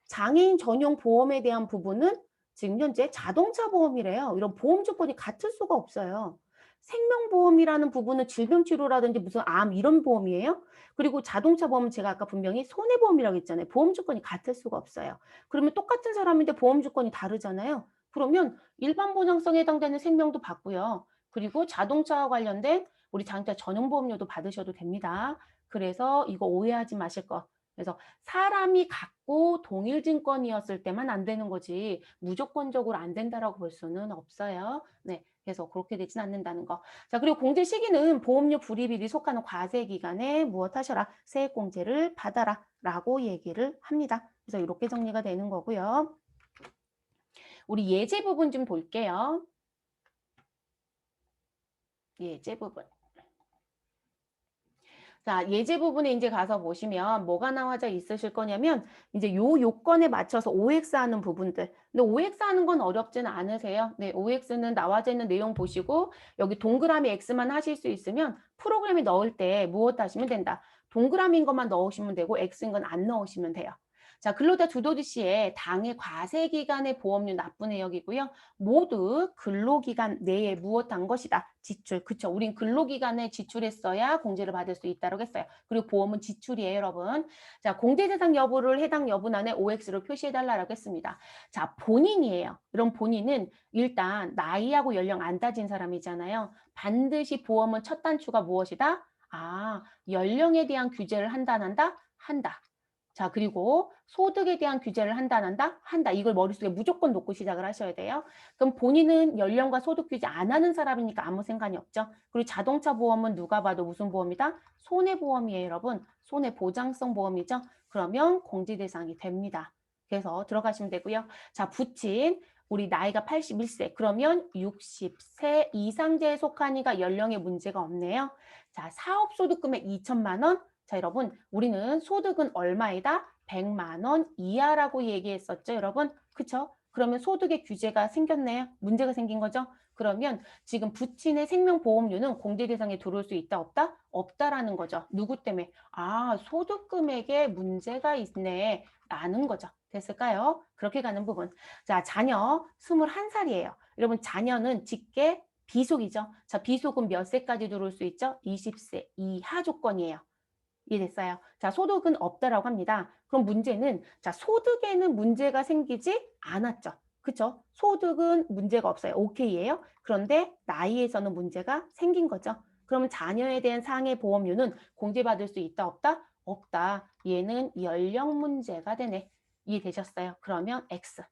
장애인 전용 보험에 대한 부분은 지금 현재 자동차 보험이래요. 이런 보험 조건이 같을 수가 없어요. 생명보험이라는 부분은 질병치료라든지 무슨 암 이런 보험이에요. 그리고 자동차 보험은 제가 아까 분명히 손해보험이라고 했잖아요. 보험 조건이 같을 수가 없어요. 그러면 똑같은 사람인데 보험 조건이 다르잖아요. 그러면 일반 보장성에 해당되는 생명도 받고요. 그리고 자동차와 관련된 우리 자동차 전용보험료도 받으셔도 됩니다. 그래서 이거 오해하지 마실 것. 그래서 사람이 갖고 동일 증권이었을 때만 안 되는 거지 무조건적으로 안 된다라고 볼 수는 없어요. 네. 그래서 그렇게 되진 않는다는 거. 자, 그리고 공제 시기는 보험료 불이익이 속하는 과세 기간에 무엇 하셔라? 세액 공제를 받아라 라고 얘기를 합니다. 그래서 이렇게 정리가 되는 거고요. 우리 예제 부분 좀 볼게요. 예제 부분. 자, 예제 부분에 이제 가서 보시면 뭐가 나와져 있으실 거냐면 이제 요 요건에 맞춰서 OX 하는 부분들. 근데 OX 하는 건 어렵지는 않으세요. 네, OX는 나와져 있는 내용 보시고 여기 동그라미 X만 하실 수 있으면 프로그램에 넣을 때 무엇 하시면 된다. 동그라미인 것만 넣으시면 되고 X인 건 안 넣으시면 돼요. 자, 근로자 주도지 시에 당해 과세 기간의 보험료 납부 내역이고요. 모두 근로기간 내에 무엇한 것이다. 지출. 그쵸. 우린 근로기간에 지출했어야 공제를 받을 수 있다고 했어요. 그리고 보험은 지출이에요, 여러분. 자, 공제대상 여부를 해당 여부란에 OX로 표시해달라고 했습니다. 자, 본인이에요. 이런 본인은 일단 나이하고 연령 안 따진 사람이잖아요. 반드시 보험은 첫 단추가 무엇이다? 아, 연령에 대한 규제를 한다, 안 한다? 한다. 자, 그리고 소득에 대한 규제를 한다, 안 한다? 한다. 이걸 머릿속에 무조건 놓고 시작을 하셔야 돼요. 그럼 본인은 연령과 소득 규제 안 하는 사람이니까 아무 상관이 없죠. 그리고 자동차 보험은 누가 봐도 무슨 보험이다? 손해보험이에요, 여러분. 손해보장성 보험이죠. 그러면 공제 대상이 됩니다. 그래서 들어가시면 되고요. 자, 부친. 우리 나이가 81세. 그러면 60세 이상자에 속하니까 연령에 문제가 없네요. 자, 사업소득 금액 2천만 원. 자, 여러분, 우리는 소득은 얼마이다? 100만 원 이하라고 얘기했었죠, 여러분? 그쵸? 그러면 소득의 규제가 생겼네요. 문제가 생긴 거죠. 그러면 지금 부친의 생명보험료는 공제 대상에 들어올 수 있다, 없다? 없다라는 거죠. 누구 때문에? 아, 소득 금액에 문제가 있네. 라는 거죠. 됐을까요? 그렇게 가는 부분. 자, 자녀 21살이에요. 여러분, 자녀는 직계 비속이죠. 자, 비속은 몇 세까지 들어올 수 있죠? 20세 이하 조건이에요. 이해됐어요? 자, 소득은 없다라고 합니다. 그럼 문제는 자, 소득에는 문제가 생기지 않았죠. 그쵸? 소득은 문제가 없어요. 오케이예요. 그런데 나이에서는 문제가 생긴 거죠. 그러면 자녀에 대한 상해 보험료는 공제받을 수 있다, 없다? 없다. 얘는 연령 문제가 되네. 이해되셨어요? 그러면 X.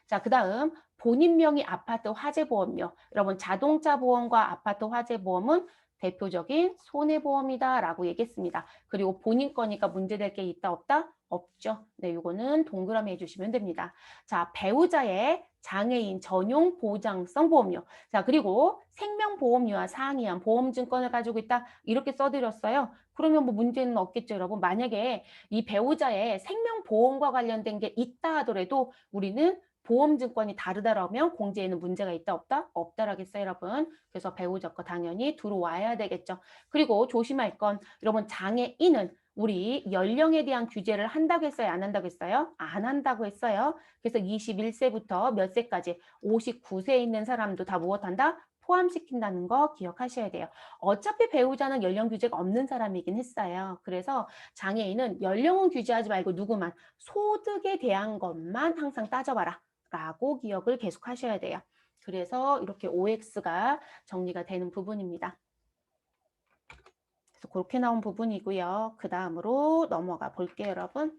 자, 그 다음 본인 명의 아파트 화재 보험료. 여러분 자동차 보험과 아파트 화재 보험은 대표적인 손해보험이다라고 얘기했습니다. 그리고 본인 거니까 문제될 게 있다 없다? 없죠. 네, 요거는 동그라미 해주시면 됩니다. 자, 배우자의 장애인 전용 보장성 보험료. 자, 그리고 생명보험료와 상이한 보험증권을 가지고 있다. 이렇게 써드렸어요. 그러면 뭐 문제는 없겠죠, 여러분. 만약에 이 배우자의 생명보험과 관련된 게 있다 하더라도 우리는 보험증권이 다르다라면 공제에는 문제가 있다 없다? 없다라겠어요, 여러분. 그래서 배우자 거 당연히 들어와야 되겠죠. 그리고 조심할 건 여러분 장애인은 우리 연령에 대한 규제를 한다고 했어요? 안 한다고 했어요? 안 한다고 했어요. 그래서 21세부터 몇 세까지 59세에 있는 사람도 다 무엇한다? 포함시킨다는 거 기억하셔야 돼요. 어차피 배우자는 연령 규제가 없는 사람이긴 했어요. 그래서 장애인은 연령은 규제하지 말고 누구만 소득에 대한 것만 항상 따져봐라. 라고 기억을 계속 하셔야 돼요. 그래서 이렇게 OX가 정리가 되는 부분입니다. 그래서 그렇게 나온 부분이고요. 그 다음으로 넘어가 볼게요, 여러분.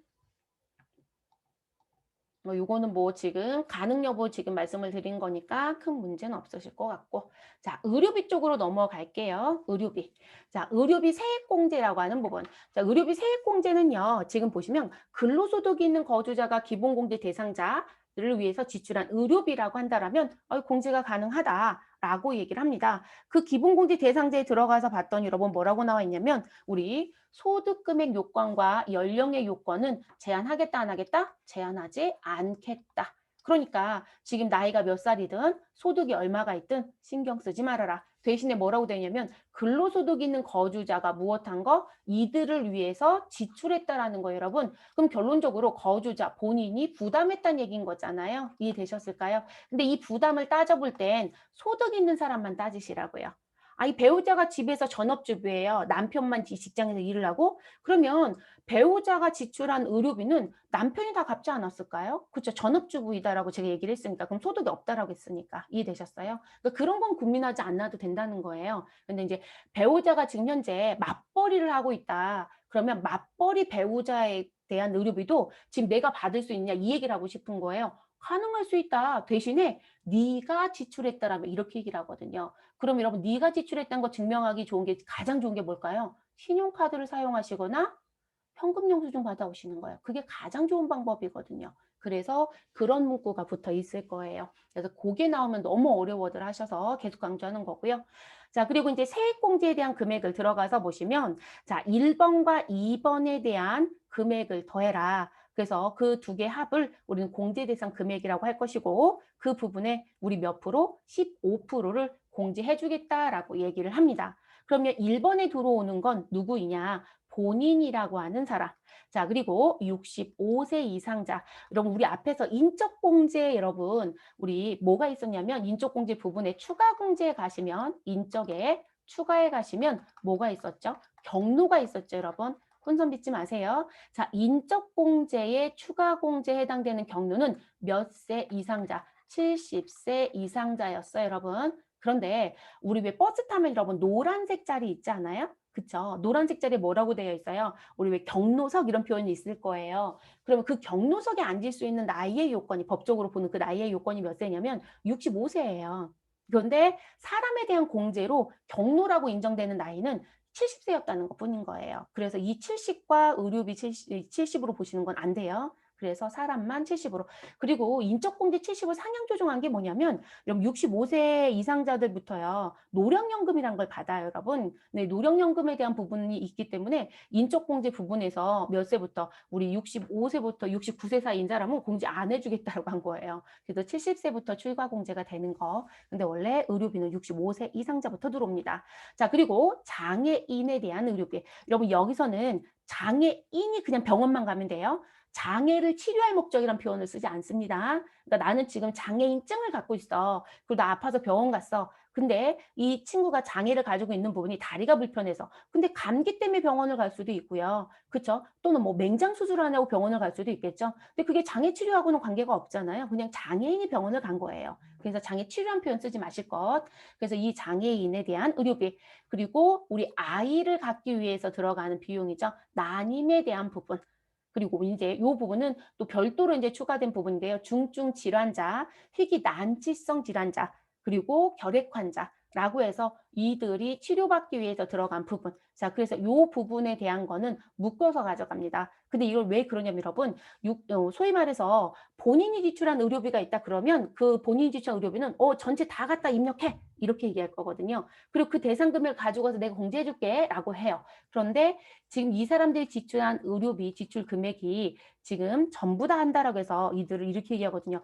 요거는 뭐 지금 가능 여부 지금 말씀을 드린 거니까 큰 문제는 없으실 것 같고. 자, 의료비 쪽으로 넘어갈게요. 의료비. 자, 의료비 세액공제라고 하는 부분. 자, 의료비 세액공제는요. 지금 보시면 근로소득이 있는 거주자가 기본공제 대상자를 위해서 지출한 의료비라고 한다라면 공제가 가능하다라고 얘기를 합니다. 그 기본공제 대상자에 들어가서 봤더니 여러분 뭐라고 나와 있냐면 우리 소득금액 요건과 연령의 요건은 제한하겠다 안 하겠다? 제한하지 않겠다. 그러니까 지금 나이가 몇 살이든 소득이 얼마가 있든 신경 쓰지 말아라. 대신에 뭐라고 되냐면 근로소득 있는 거주자가 무엇한 거? 이들을 위해서 지출했다라는 거예요, 여러분. 그럼 결론적으로 거주자 본인이 부담했다는 얘기인 거잖아요. 이해되셨을까요? 근데 이 부담을 따져볼 땐 소득 있는 사람만 따지시라고요. 이 배우자가 집에서 전업주부예요. 남편만 직장에서 일을 하고 그러면 배우자가 지출한 의료비는 남편이 다 갚지 않았을까요? 그렇죠. 전업주부이다라고 제가 얘기를 했으니까 그럼 소득이 없다라고 했으니까 이해되셨어요? 그러니까 그런 건 고민하지 않아도 된다는 거예요. 근데 이제 배우자가 지금 현재 맞벌이를 하고 있다. 그러면 맞벌이 배우자에 대한 의료비도 지금 내가 받을 수 있냐 이 얘기를 하고 싶은 거예요. 가능할 수 있다. 대신에 네가 지출했다라면 이렇게 얘기를 하거든요. 그럼 여러분 네가 지출했다는 거 증명하기 좋은 게 가장 좋은 게 뭘까요? 신용카드를 사용하시거나 현금 영수증 받아오시는 거예요. 그게 가장 좋은 방법이거든요. 그래서 그런 문구가 붙어 있을 거예요. 그래서 그게 나오면 너무 어려워들 하셔서 계속 강조하는 거고요. 자, 그리고 이제 세액공제에 대한 금액을 들어가서 보시면 자, 1번과 2번에 대한 금액을 더해라. 그래서 그 두 개 합을 우리는 공제 대상 금액이라고 할 것이고 그 부분에 우리 몇 프로? 15%를 공제해 주겠다라고 얘기를 합니다. 그러면 1번에 들어오는 건 누구이냐? 본인이라고 하는 사람. 자, 그리고 65세 이상자. 여러분, 우리 앞에서 인적공제 여러분, 우리 뭐가 있었냐면 인적공제 부분에 추가공제에 가시면 인적에 추가에 가시면 뭐가 있었죠? 경로가 있었죠, 여러분. 혼선 믿지 마세요. 자, 인적공제에 추가공제에 해당되는 경로는 몇 세 이상자? 70세 이상자였어요, 여러분. 그런데 우리 왜 버스 타면 여러분 노란색 자리 있지 않아요? 그쵸? 노란색 자리에 뭐라고 되어 있어요? 우리 왜 경로석 이런 표현이 있을 거예요. 그러면 그 경로석에 앉을 수 있는 나이의 요건이 법적으로 보는 그 나이의 요건이 몇 세냐면 65세예요. 그런데 사람에 대한 공제로 경로라고 인정되는 나이는 70세였다는 것 뿐인 거예요. 그래서 이 70과 의료비 70으로 보시는 건 안 돼요. 그래서 사람만 70으로. 그리고 인적공제 70을 상향 조정한 게 뭐냐면 여러분 65세 이상자들부터요. 노령연금이란 걸 받아요, 여러분. 네, 노령연금에 대한 부분이 있기 때문에 인적공제 부분에서 몇 세부터 우리 65세부터 69세 사이인 사람은 공제 안 해주겠다고 한 거예요. 그래서 70세부터 추가 공제가 되는 거. 근데 원래 의료비는 65세 이상자부터 들어옵니다. 자, 그리고 장애인에 대한 의료비. 여러분 여기서는 장애인이 그냥 병원만 가면 돼요. 장애를 치료할 목적이란 표현을 쓰지 않습니다. 그러니까 나는 지금 장애인증을 갖고 있어. 그리고 나 아파서 병원 갔어. 근데 이 친구가 장애를 가지고 있는 부분이 다리가 불편해서. 근데 감기 때문에 병원을 갈 수도 있고요. 그렇죠? 또는 뭐 맹장 수술하려고 병원을 갈 수도 있겠죠. 근데 그게 장애 치료하고는 관계가 없잖아요. 그냥 장애인이 병원을 간 거예요. 그래서 장애 치료한 표현 쓰지 마실 것. 그래서 이 장애인에 대한 의료비. 그리고 우리 아이를 갖기 위해서 들어가는 비용이죠. 난임에 대한 부분. 그리고 이제 이 부분은 또 별도로 이제 추가된 부분인데요. 중증 질환자, 희귀 난치성 질환자, 그리고 결핵 환자라고 해서 이들이 치료받기 위해서 들어간 부분. 자, 그래서 이 부분에 대한 거는 묶어서 가져갑니다. 근데 이걸 왜 그러냐면 여러분, 소위 말해서 본인이 지출한 의료비가 있다 그러면 그 본인이 지출한 의료비는 전체 다 갖다 입력해. 이렇게 얘기할 거거든요. 그리고 그 대상 금액을 가지고 가서 내가 공제해 줄게 라고 해요. 그런데 지금 이 사람들이 지출한 의료비 지출 금액이 지금 전부 다 한다라고 해서 이들을 이렇게 얘기하거든요.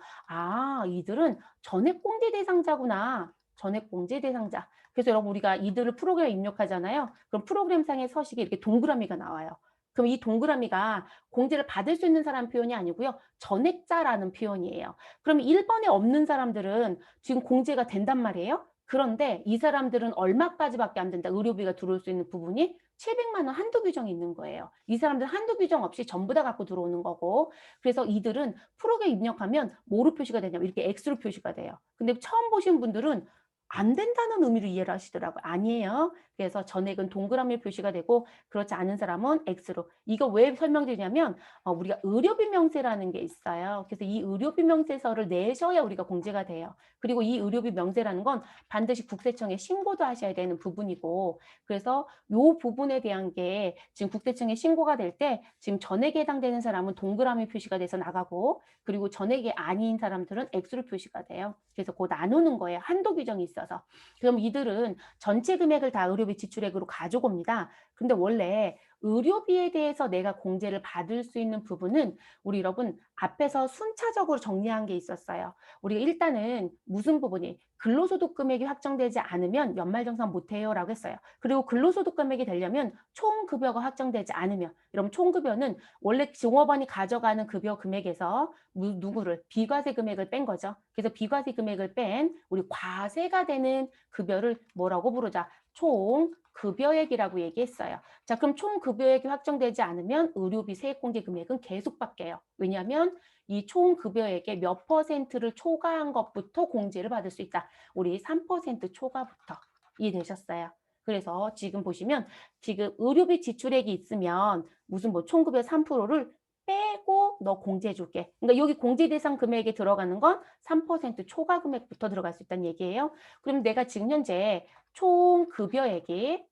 이들은 전액공제 대상자구나. 전액공제 대상자. 그래서 여러분 우리가 이들을 프로그램에 입력하잖아요. 그럼 프로그램상의 서식에 이렇게 동그라미가 나와요. 그럼 이 동그라미가 공제를 받을 수 있는 사람 표현이 아니고요. 전액자라는 표현이에요. 그럼 1번에 없는 사람들은 지금 공제가 된단 말이에요. 그런데 이 사람들은 얼마까지밖에 안 된다. 의료비가 들어올 수 있는 부분이 700만 원 한두 규정이 있는 거예요. 이 사람들 한두 규정 없이 전부 다 갖고 들어오는 거고. 그래서 이들은 프로그램에 입력하면 뭐로 표시가 되냐면 이렇게 X로 표시가 돼요. 근데 처음 보신 분들은 안 된다는 의미로 이해를 하시더라고요. 아니에요. 그래서 전액은 동그라미 표시가 되고 그렇지 않은 사람은 X로. 이거 왜 설명드리냐면 우리가 의료비 명세라는 게 있어요. 그래서 이 의료비 명세서를 내셔야 우리가 공제가 돼요. 그리고 이 의료비 명세라는 건 반드시 국세청에 신고도 하셔야 되는 부분이고 그래서 요 부분에 대한 게 지금 국세청에 신고가 될 때 지금 전액에 해당되는 사람은 동그라미 표시가 돼서 나가고 그리고 전액이 아닌 사람들은 X로 표시가 돼요. 그래서 그 나누는 거예요. 한도 규정이 있어서. 그럼 이들은 전체 금액을 다 의료비 지출액으로 가져옵니다. 근데 원래 의료비에 대해서 내가 공제를 받을 수 있는 부분은 우리 여러분 앞에서 순차적으로 정리한 게 있었어요. 우리가 일단은 무슨 부분이 근로소득 금액이 확정되지 않으면 연말정산 못해요라고 했어요. 그리고 근로소득 금액이 되려면 총급여가 확정되지 않으면 여러분 총급여는 원래 종업원이 가져가는 급여 금액에서 누구를 비과세 금액을 뺀 거죠. 그래서 비과세 금액을 뺀 우리 과세가 되는 급여를 뭐라고 부르자? 총급여액이라고 얘기했어요. 자, 그럼 총급여액이 확정되지 않으면 의료비 세액공제 금액은 계속 바뀌어요. 왜냐하면 이 총급여액의 몇 퍼센트를 초과한 것부터 공제를 받을 수 있다. 우리 3% 초과부터. 이해되셨어요? 그래서 지금 보시면 지금 의료비 지출액이 있으면 무슨 뭐 총급여 3%를 빼고 너 공제해 줄게. 그러니까 여기 공제 대상 금액에 들어가는 건 3% 초과 금액부터 들어갈 수 있다는 얘기예요. 그럼 내가 지금 현재 총급여액이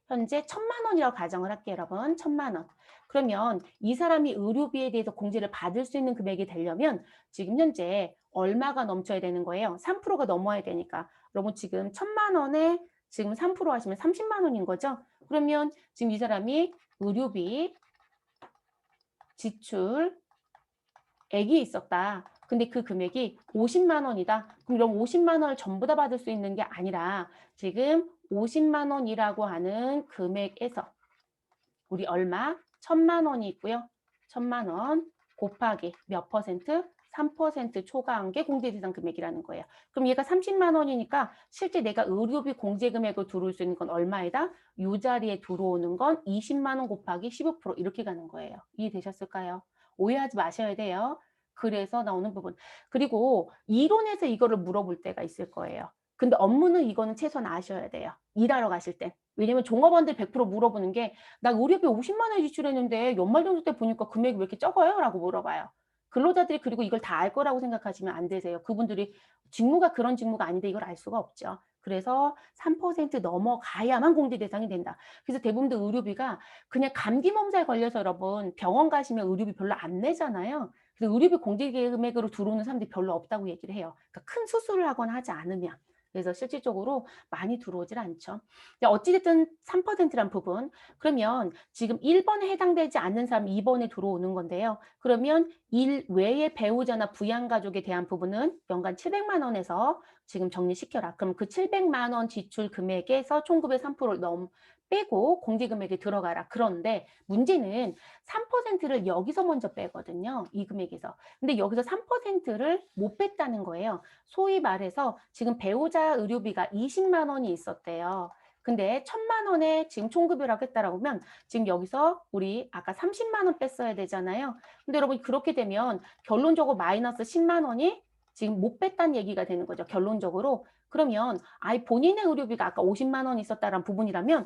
현재 1,000만 원이라고 가정을 할게요, 여러분. 1,000만 원. 그러면 이 사람이 의료비에 대해서 공제를 받을 수 있는 금액이 되려면 지금 현재 얼마가 넘쳐야 되는 거예요? 3%가 넘어야 되니까. 여러분 지금 1,000만 원에 지금 3% 하시면 30만 원인 거죠? 그러면 지금 이 사람이 의료비 지출액이 있었다. 근데 그 금액이 50만 원이다. 그럼 이런 50만 원을 전부 다 받을 수 있는 게 아니라 지금 50만 원이라고 하는 금액에서 우리 얼마? 1,000만 원이 있고요. 1,000만 원 곱하기 몇 퍼센트? 3% 초과한 게 공제대상 금액이라는 거예요. 그럼 얘가 30만 원이니까 실제 내가 의료비 공제 금액으로 들어올 수 있는 건 얼마이다? 이 자리에 들어오는 건 20만 원 곱하기 15% 이렇게 가는 거예요. 이해되셨을까요? 오해하지 마셔야 돼요. 그래서 나오는 부분. 그리고 이론에서 이거를 물어볼 때가 있을 거예요. 근데 업무는 이거는 최소한 아셔야 돼요. 일하러 가실 때. 왜냐면 종업원들 100% 물어보는 게 나 의료비 50만 원 지출했는데 연말정산 때 보니까 금액이 왜 이렇게 적어요? 라고 물어봐요. 근로자들이 그리고 이걸 다 알 거라고 생각하시면 안 되세요. 그분들이 직무가 그런 직무가 아닌데 이걸 알 수가 없죠. 그래서 3% 넘어가야만 공제 대상이 된다. 그래서 대부분들 의료비가 그냥 감기 몸살 걸려서 여러분 병원 가시면 의료비 별로 안 내잖아요. 그래서 의료비 공제 금액으로 들어오는 사람들이 별로 없다고 얘기를 해요. 그러니까 큰 수술을 하거나 하지 않으면. 그래서 실질적으로 많이 들어오질 않죠. 어찌됐든 3%란 부분. 그러면 지금 1번에 해당되지 않는 사람 2번에 들어오는 건데요. 그러면 일 외의 배우자나 부양가족에 대한 부분은 연간 700만 원에서 지금 정리시켜라. 그럼 그 700만 원 지출 금액에서 총급의 3%를 빼고 공제금액에 들어가라. 그런데 문제는 3%를 여기서 먼저 빼거든요. 이 금액에서. 근데 여기서 3%를 못 뺐다는 거예요. 소위 말해서 지금 배우자 의료비가 20만 원이 있었대요. 근데 1,000만 원에 지금 총급여라고 했다라고 하면 지금 여기서 우리 아까 30만 원 뺐어야 되잖아요. 근데 여러분 그렇게 되면 결론적으로 마이너스 10만 원이 지금 못 뺐다는 얘기가 되는 거죠. 결론적으로. 그러면 아예 본인의 의료비가 아까 50만 원 있었다라는 부분이라면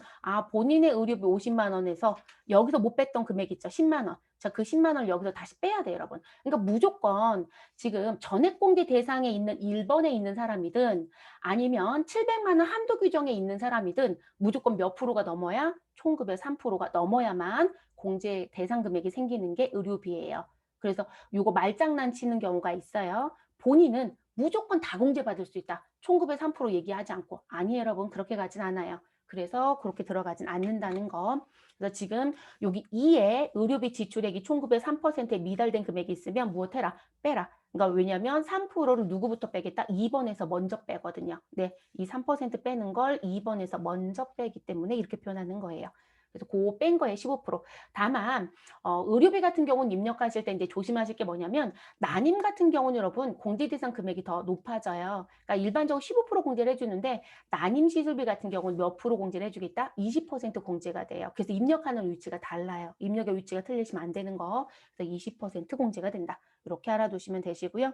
본인의 의료비 50만 원에서 여기서 못 뺐던 금액 있죠. 10만 원. 자, 그 10만 원을 여기서 다시 빼야 돼요, 여러분. 그러니까 무조건 지금 전액공제 대상에 있는 1번에 있는 사람이든 아니면 700만 원 한도 규정에 있는 사람이든 무조건 몇 프로가 넘어야 총급의 3%가 넘어야만 공제 대상 금액이 생기는 게 의료비예요. 그래서 요거 말장난 치는 경우가 있어요. 본인은 무조건 다 공제받을 수 있다. 총급의 3% 얘기하지 않고 아니에요, 여러분. 그렇게 가진 않아요. 그래서 그렇게 들어가진 않는다는 거. 그래서 지금 여기 2에 의료비 지출액이 총급의 3%에 미달된 금액이 있으면 무엇해라? 빼라. 그러니까 왜냐면 3%를 누구부터 빼겠다? 2번에서 먼저 빼거든요. 네, 이 3% 빼는 걸 2번에서 먼저 빼기 때문에 이렇게 표현하는 거예요. 그래서 고 뺀 거예요, 15%. 다만 의료비 같은 경우는 입력하실 때 이제 조심하실 게 뭐냐면 난임 같은 경우는 여러분 공제 대상 금액이 더 높아져요. 그러니까 일반적으로 15% 공제를 해 주는데 난임 시술비 같은 경우는 몇 프로 공제를 해 주겠다? 20% 공제가 돼요. 그래서 입력하는 위치가 달라요. 입력의 위치가 틀리시면 안 되는 거. 그래서 20% 공제가 된다. 이렇게 알아두시면 되시고요.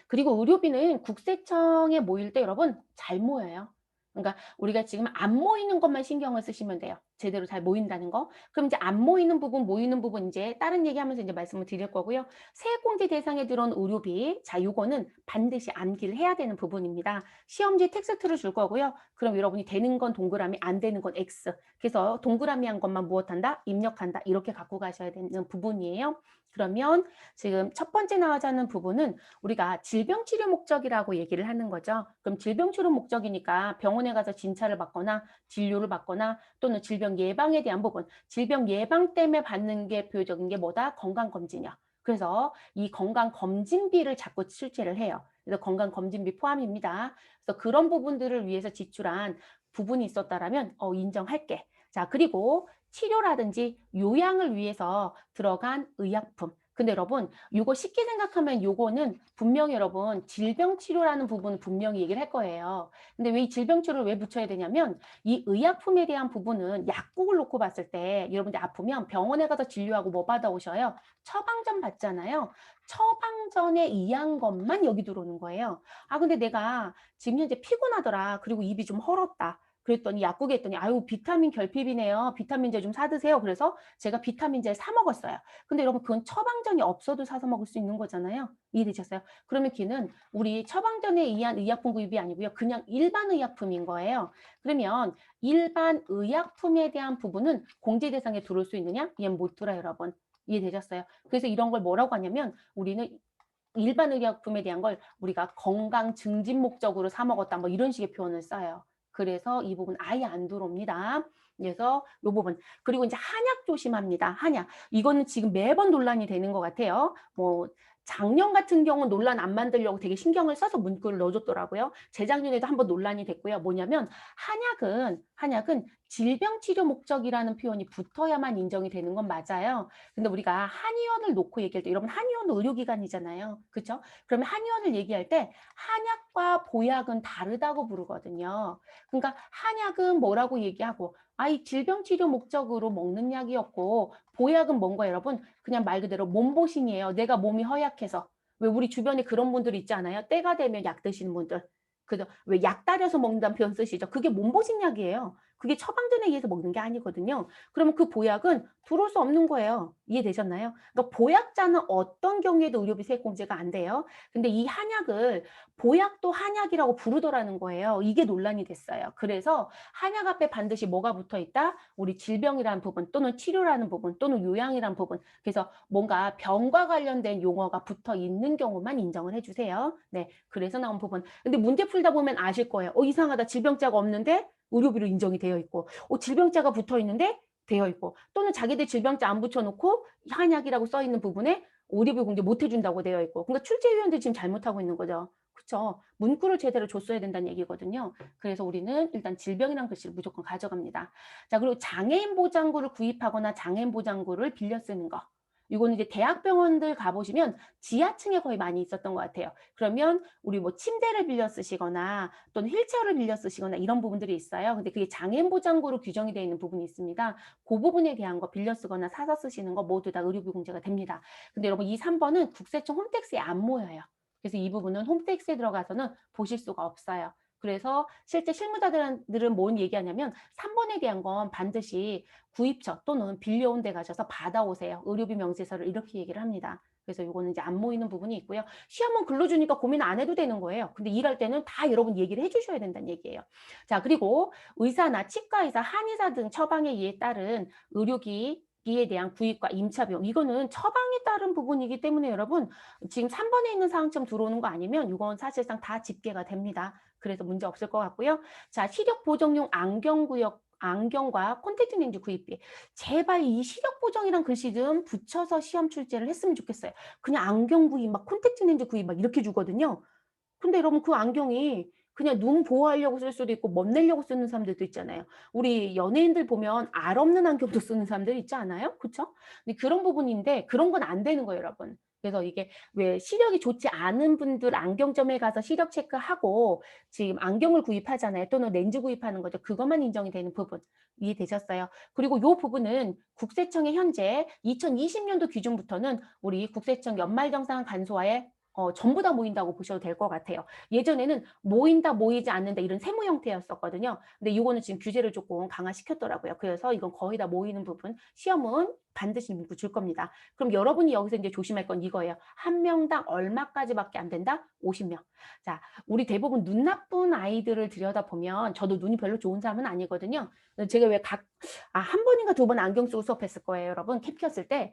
그리고 의료비는 국세청에 모일 때 여러분 잘 모여요. 그러니까 우리가 지금 안 모이는 것만 신경을 쓰시면 돼요. 제대로 잘 모인다는 거. 그럼 이제 안 모이는 부분, 모이는 부분 이제 다른 얘기하면서 이제 말씀을 드릴 거고요. 세액공제 대상에 들어온 의료비, 자 요거는 반드시 암기를 해야 되는 부분입니다. 시험지에 텍스트를 줄 거고요. 그럼 여러분이 되는 건 동그라미, 안 되는 건 X. 그래서 동그라미 한 것만 무엇한다? 입력한다. 이렇게 갖고 가셔야 되는 부분이에요. 그러면 지금 첫 번째 나와자는 부분은 우리가 질병치료 목적이라고 얘기를 하는 거죠. 그럼 질병치료 목적이니까 병원에 가서 진찰을 받거나 진료를 받거나 또는 질병 예방에 대한 부분, 질병 예방 때문에 받는 게 표적인 게 뭐다? 건강검진이요. 그래서 이 건강검진비를 자꾸 출제를 해요. 그래서 건강검진비 포함입니다. 그래서 그런 부분들을 위해서 지출한 부분이 있었다라면 인정할게. 자, 그리고 치료라든지 요양을 위해서 들어간 의약품. 근데 여러분 요거 쉽게 생각하면 요거는 분명히 여러분 질병치료라는 부분은 분명히 얘기를 할 거예요. 근데 왜 이 질병치료를 왜 붙여야 되냐면 이 의약품에 대한 부분은 약국을 놓고 봤을 때 여러분들 아프면 병원에 가서 진료하고 뭐 받아오셔요? 처방전 받잖아요. 처방전에 의한 것만 여기 들어오는 거예요. 아 근데 내가 지금 현재 피곤하더라. 그리고 입이 좀 헐었다. 그랬더니 약국에 했더니 아유 비타민 결핍이네요. 비타민제 좀 사드세요. 그래서 제가 비타민제를 사 먹었어요. 근데 여러분 그건 처방전이 없어도 사서 먹을 수 있는 거잖아요. 이해되셨어요? 그러면 걔는 우리 처방전에 의한 의약품 구입이 아니고요. 그냥 일반 의약품인 거예요. 그러면 일반 의약품에 대한 부분은 공제 대상에 들어올 수 있느냐? 얘는 못 들어요, 여러분. 이해되셨어요? 그래서 이런 걸 뭐라고 하냐면 우리는 일반 의약품에 대한 걸 우리가 건강 증진 목적으로 사 먹었다 뭐 이런 식의 표현을 써요. 그래서 이 부분 아예 안 들어옵니다. 그래서 이 부분. 그리고 이제 한약 조심합니다. 한약. 이거는 지금 매번 논란이 되는 것 같아요. 뭐 작년 같은 경우는 논란 안 만들려고 되게 신경을 써서 문구를 넣어줬더라고요. 재작년에도 한번 논란이 됐고요. 뭐냐면 한약은 질병치료 목적이라는 표현이 붙어야만 인정이 되는 건 맞아요. 근데 우리가 한의원을 놓고 얘기할 때 여러분 한의원은 의료기관이잖아요. 그렇죠? 그러면 한의원을 얘기할 때 한약과 보약은 다르다고 부르거든요. 그러니까 한약은 뭐라고 얘기하고 이 질병치료 목적으로 먹는 약이었고 보약은 뭔가 여러분 그냥 말 그대로 몸보신이에요. 내가 몸이 허약해서. 왜 우리 주변에 그런 분들 있지 않아요? 때가 되면 약 드시는 분들. 그죠? 왜 약 따려서 먹는다는 표현 쓰시죠? 그게 몸보신 약이에요. 그게 처방전에 의해서 먹는 게 아니거든요. 그러면 그 보약은 들어올 수 없는 거예요. 이해되셨나요? 그러니까 보약자는 어떤 경우에도 의료비 세액공제가 안 돼요. 근데 이 한약을 보약도 한약이라고 부르더라는 거예요. 이게 논란이 됐어요. 그래서 한약 앞에 반드시 뭐가 붙어 있다? 우리 질병이라는 부분 또는 치료라는 부분 또는 요양이라는 부분. 그래서 뭔가 병과 관련된 용어가 붙어 있는 경우만 인정을 해주세요. 네, 그래서 나온 부분. 근데 문제 풀다 보면 아실 거예요. 이상하다. 질병자가 없는데 의료비로 인정이 되어 있고 질병자가 붙어 있는데 되어 있고 또는 자기들 질병자 안 붙여놓고 한약이라고 써 있는 부분에 의료비 공제 못 해준다고 되어 있고 그러니까 출제위원들이 지금 잘못하고 있는 거죠. 그렇죠? 문구를 제대로 줬어야 된다는 얘기거든요. 그래서 우리는 일단 질병이라는 글씨를 무조건 가져갑니다. 자, 그리고 장애인 보장구를 구입하거나 장애인 보장구를 빌려 쓰는 거. 이거는 이제 대학병원들 가보시면 지하층에 거의 많이 있었던 것 같아요. 그러면 우리 뭐 침대를 빌려 쓰시거나 또는 휠체어를 빌려 쓰시거나 이런 부분들이 있어요. 근데 그게 장애인 보장구로 규정이 되어 있는 부분이 있습니다. 그 부분에 대한 거 빌려 쓰거나 사서 쓰시는 거 모두 다 의료비 공제가 됩니다. 근데 여러분 이 3번은 국세청 홈택스에 안 모여요. 그래서 이 부분은 홈택스에 들어가서는 보실 수가 없어요. 그래서 실제 실무자들은 뭔 얘기하냐면 3번에 대한 건 반드시 구입처 또는 빌려온 데 가셔서 받아오세요. 의료비 명세서를 이렇게 얘기를 합니다. 그래서 이거는 이제 안 모이는 부분이 있고요. 시험은 글러주니까 고민 안 해도 되는 거예요. 근데 일할 때는 다 여러분 얘기를 해주셔야 된다는 얘기예요. 자, 그리고 의사나 치과의사, 한의사 등 처방에 의해 따른 의료기기에 대한 구입과 임차 비용 이거는 처방에 따른 부분이기 때문에 여러분 지금 3번에 있는 사항처럼 들어오는 거 아니면 이건 사실상 다 집계가 됩니다. 그래서 문제 없을 것 같고요. 자, 시력 보정용 안경과 콘택트 렌즈 구입비. 제발 이 시력 보정이란 글씨 좀 붙여서 시험 출제를 했으면 좋겠어요. 그냥 안경 구입, 막 콘택트 렌즈 구입 막 이렇게 주거든요. 근데 여러분 그 안경이 그냥 눈 보호하려고 쓸 수도 있고 멋내려고 쓰는 사람들도 있잖아요. 우리 연예인들 보면 알 없는 안경도 쓰는 사람들 있지 않아요? 그쵸? 근데 그런 부분인데 그런 건 안 되는 거예요, 여러분. 그래서 이게 왜 시력이 좋지 않은 분들 안경점에 가서 시력 체크하고 지금 안경을 구입하잖아요. 또는 렌즈 구입하는 거죠. 그것만 인정이 되는 부분. 이해되셨어요? 그리고 요 부분은 국세청이 현재 2020년도 기준부터는 우리 국세청 연말정산 간소화에 전부 다 모인다고 보셔도 될 것 같아요. 예전에는 모인다, 모이지 않는다 이런 세무 형태였었거든요. 근데 이거는 지금 규제를 조금 강화시켰더라고요. 그래서 이건 거의 다 모이는 부분. 시험은 반드시 문구 줄 겁니다. 그럼 여러분이 여기서 이제 조심할 건 이거예요. 한 명당 얼마까지밖에 안 된다? 50명. 자, 우리 대부분 눈 나쁜 아이들을 들여다보면 저도 눈이 별로 좋은 사람은 아니거든요. 제가 왜 한 번인가 두 번 안경 쓰고 수업했을 거예요, 여러분. 캡 켰을 때.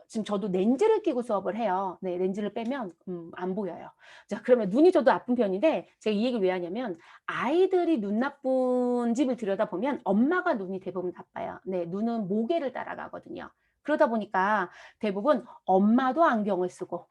지금 저도 렌즈를 끼고 수업을 해요. 네, 렌즈를 빼면 안 보여요. 자, 그러면 눈이 저도 나쁜 편인데 제가 이 얘기를 왜 하냐면 아이들이 눈 나쁜 집을 들여다보면 엄마가 눈이 대부분 나빠요. 네, 눈은 모계를 따라가거든요. 그러다 보니까 대부분 엄마도 안경을 쓰고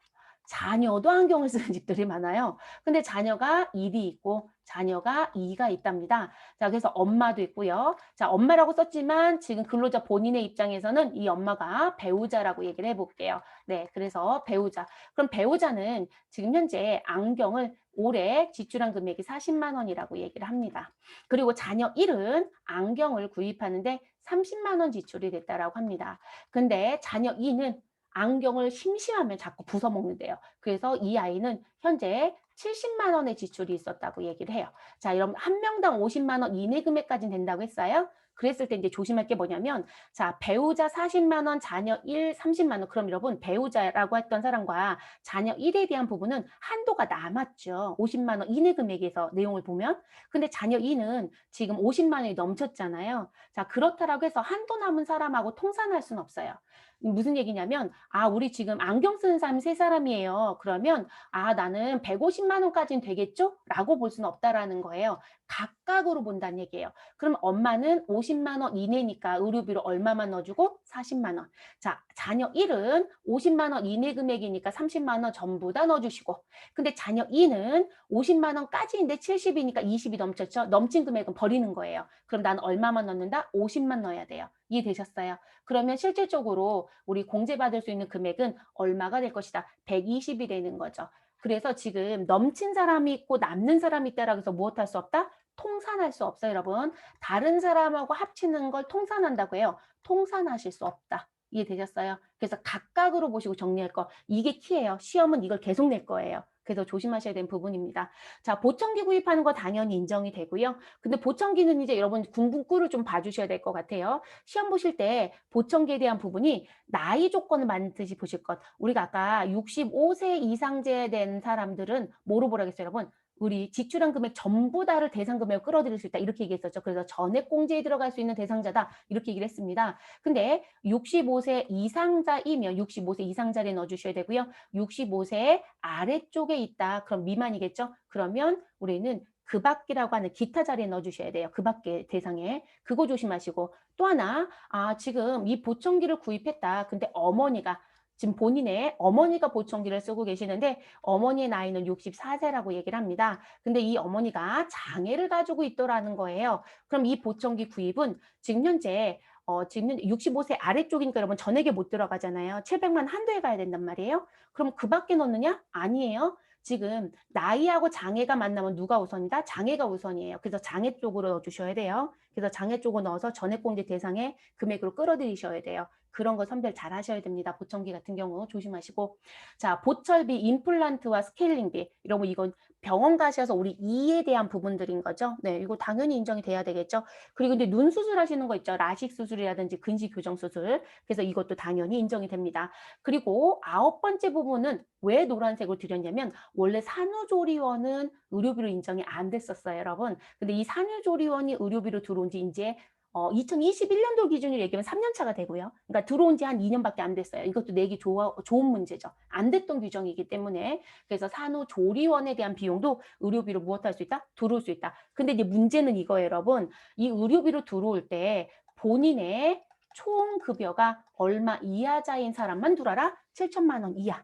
자녀도 안경을 쓰는 집들이 많아요. 근데 자녀가 일이 있고 자녀가 이가 있답니다. 자, 그래서 엄마도 있고요. 자, 엄마라고 썼지만 지금 근로자 본인의 입장에서는 이 엄마가 배우자라고 얘기를 해볼게요. 네, 그래서 배우자. 그럼 배우자는 지금 현재 안경을 올해 지출한 금액이 40만 원이라고 얘기를 합니다. 그리고 자녀 1은 안경을 구입하는데 30만 원 지출이 됐다라고 합니다. 근데 자녀 2는 안경을 심심하면 자꾸 부숴 먹는데요. 그래서 이 아이는 현재 70만 원의 지출이 있었다고 얘기를 해요. 자, 이러면 한 명당 50만 원 이내 금액까지는 된다고 했어요. 그랬을 때 이제 조심할 게 뭐냐면, 자, 배우자 40만 원, 자녀 1, 30만 원. 그럼 여러분, 배우자라고 했던 사람과 자녀 1에 대한 부분은 한도가 남았죠. 50만 원 이내 금액에서 내용을 보면. 근데 자녀 2는 지금 50만 원이 넘쳤잖아요. 자, 그렇다라고 해서 한도 남은 사람하고 통산할 수는 없어요. 무슨 얘기냐면, 우리 지금 안경 쓰는 사람 세 사람이에요. 그러면, 나는 150만 원까지는 되겠죠? 라고 볼 수는 없다라는 거예요. 각각으로 본다는 얘기예요. 그럼 엄마는 50만 원 이내니까 의료비로 얼마만 넣어주고? 40만 원. 자, 자녀 1은 50만 원 이내 금액이니까 30만 원 전부 다 넣어주시고. 근데 자녀 2는 50만 원까지인데 70이니까 20이 넘쳤죠? 넘친 금액은 버리는 거예요. 그럼 난 얼마만 넣는다? 50만 넣어야 돼요. 이해되셨어요? 그러면 실질적으로 우리 공제받을 수 있는 금액은 얼마가 될 것이다? 120이 되는 거죠. 그래서 지금 넘친 사람이 있고 남는 사람이 있다라고 해서 무엇할 수 없다? 통산할 수 없어요, 여러분. 다른 사람하고 합치는 걸 통산한다고 해요. 통산하실 수 없다. 이해되셨어요? 그래서 각각으로 보시고 정리할 거. 이게 키예요. 시험은 이걸 계속 낼 거예요. 그래서 조심하셔야 되는 부분입니다. 자, 보청기 구입하는 거 당연히 인정이 되고요. 근데 보청기는 이제 여러분 군분꾸를 좀 봐주셔야 될 것 같아요. 시험 보실 때 보청기에 대한 부분이 나이 조건을 반드시 보실 것. 우리가 아까 65세 이상제 된 사람들은 뭐로 보라고 했어요, 여러분? 우리 지출한 금액 전부 다를 대상 금액으로 끌어들일 수 있다. 이렇게 얘기했었죠. 그래서 전액 공제에 들어갈 수 있는 대상자다. 이렇게 얘기를 했습니다. 근데 65세 이상자이면 65세 이상자리에 넣어주셔야 되고요. 65세 아래쪽에 있다. 그럼 미만이겠죠? 그러면 우리는 그 밖이라고 하는 기타 자리에 넣어주셔야 돼요. 그 밖에 대상에. 그거 조심하시고. 또 하나, 지금 이 보청기를 구입했다. 근데 어머니가 지금 본인의 어머니가 보청기를 쓰고 계시는데 어머니의 나이는 64세라고 얘기를 합니다. 근데 이 어머니가 장애를 가지고 있더라는 거예요. 그럼 이 보청기 구입은 지금 현재 65세 아래쪽이니까 여러분 전액에 못 들어가잖아요. 700만 한도에 가야 된단 말이에요. 그럼 그 밖에 넣느냐? 아니에요. 지금 나이하고 장애가 만나면 누가 우선이다? 장애가 우선이에요. 그래서 장애 쪽으로 넣어주셔야 돼요. 그래서 장애 쪽으로 넣어서 전액공제 대상의 금액으로 끌어들이셔야 돼요. 그런 거 선별 잘 하셔야 됩니다. 보청기 같은 경우 조심하시고. 자, 보철비, 임플란트와 스케일링비. 이런 거 이건 병원 가셔서 우리 이에 대한 부분들인 거죠. 네, 이거 당연히 인정이 돼야 되겠죠. 그리고 근데 눈 수술하시는 거 있죠. 라식 수술이라든지 근시 교정 수술. 그래서 이것도 당연히 인정이 됩니다. 그리고 9번째 부분은 왜 노란색으로 드렸냐면 원래 산후조리원은 의료비로 인정이 안 됐었어요, 여러분. 근데 이 산후조리원이 의료비로 들어온 지 이제 2021년도 기준으로 얘기하면 3년 차가 되고요. 그러니까 들어온 지 한 2년밖에 안 됐어요. 이것도 내기 좋은 문제죠. 안 됐던 규정이기 때문에. 그래서 산후조리원에 대한 비용도 의료비로 무엇할 수 있다? 들어올 수 있다. 근데 이제 문제는 이거예요, 여러분. 이 의료비로 들어올 때 본인의 총 급여가 얼마 이하자인 사람만 들어라? 7천만 원 이하.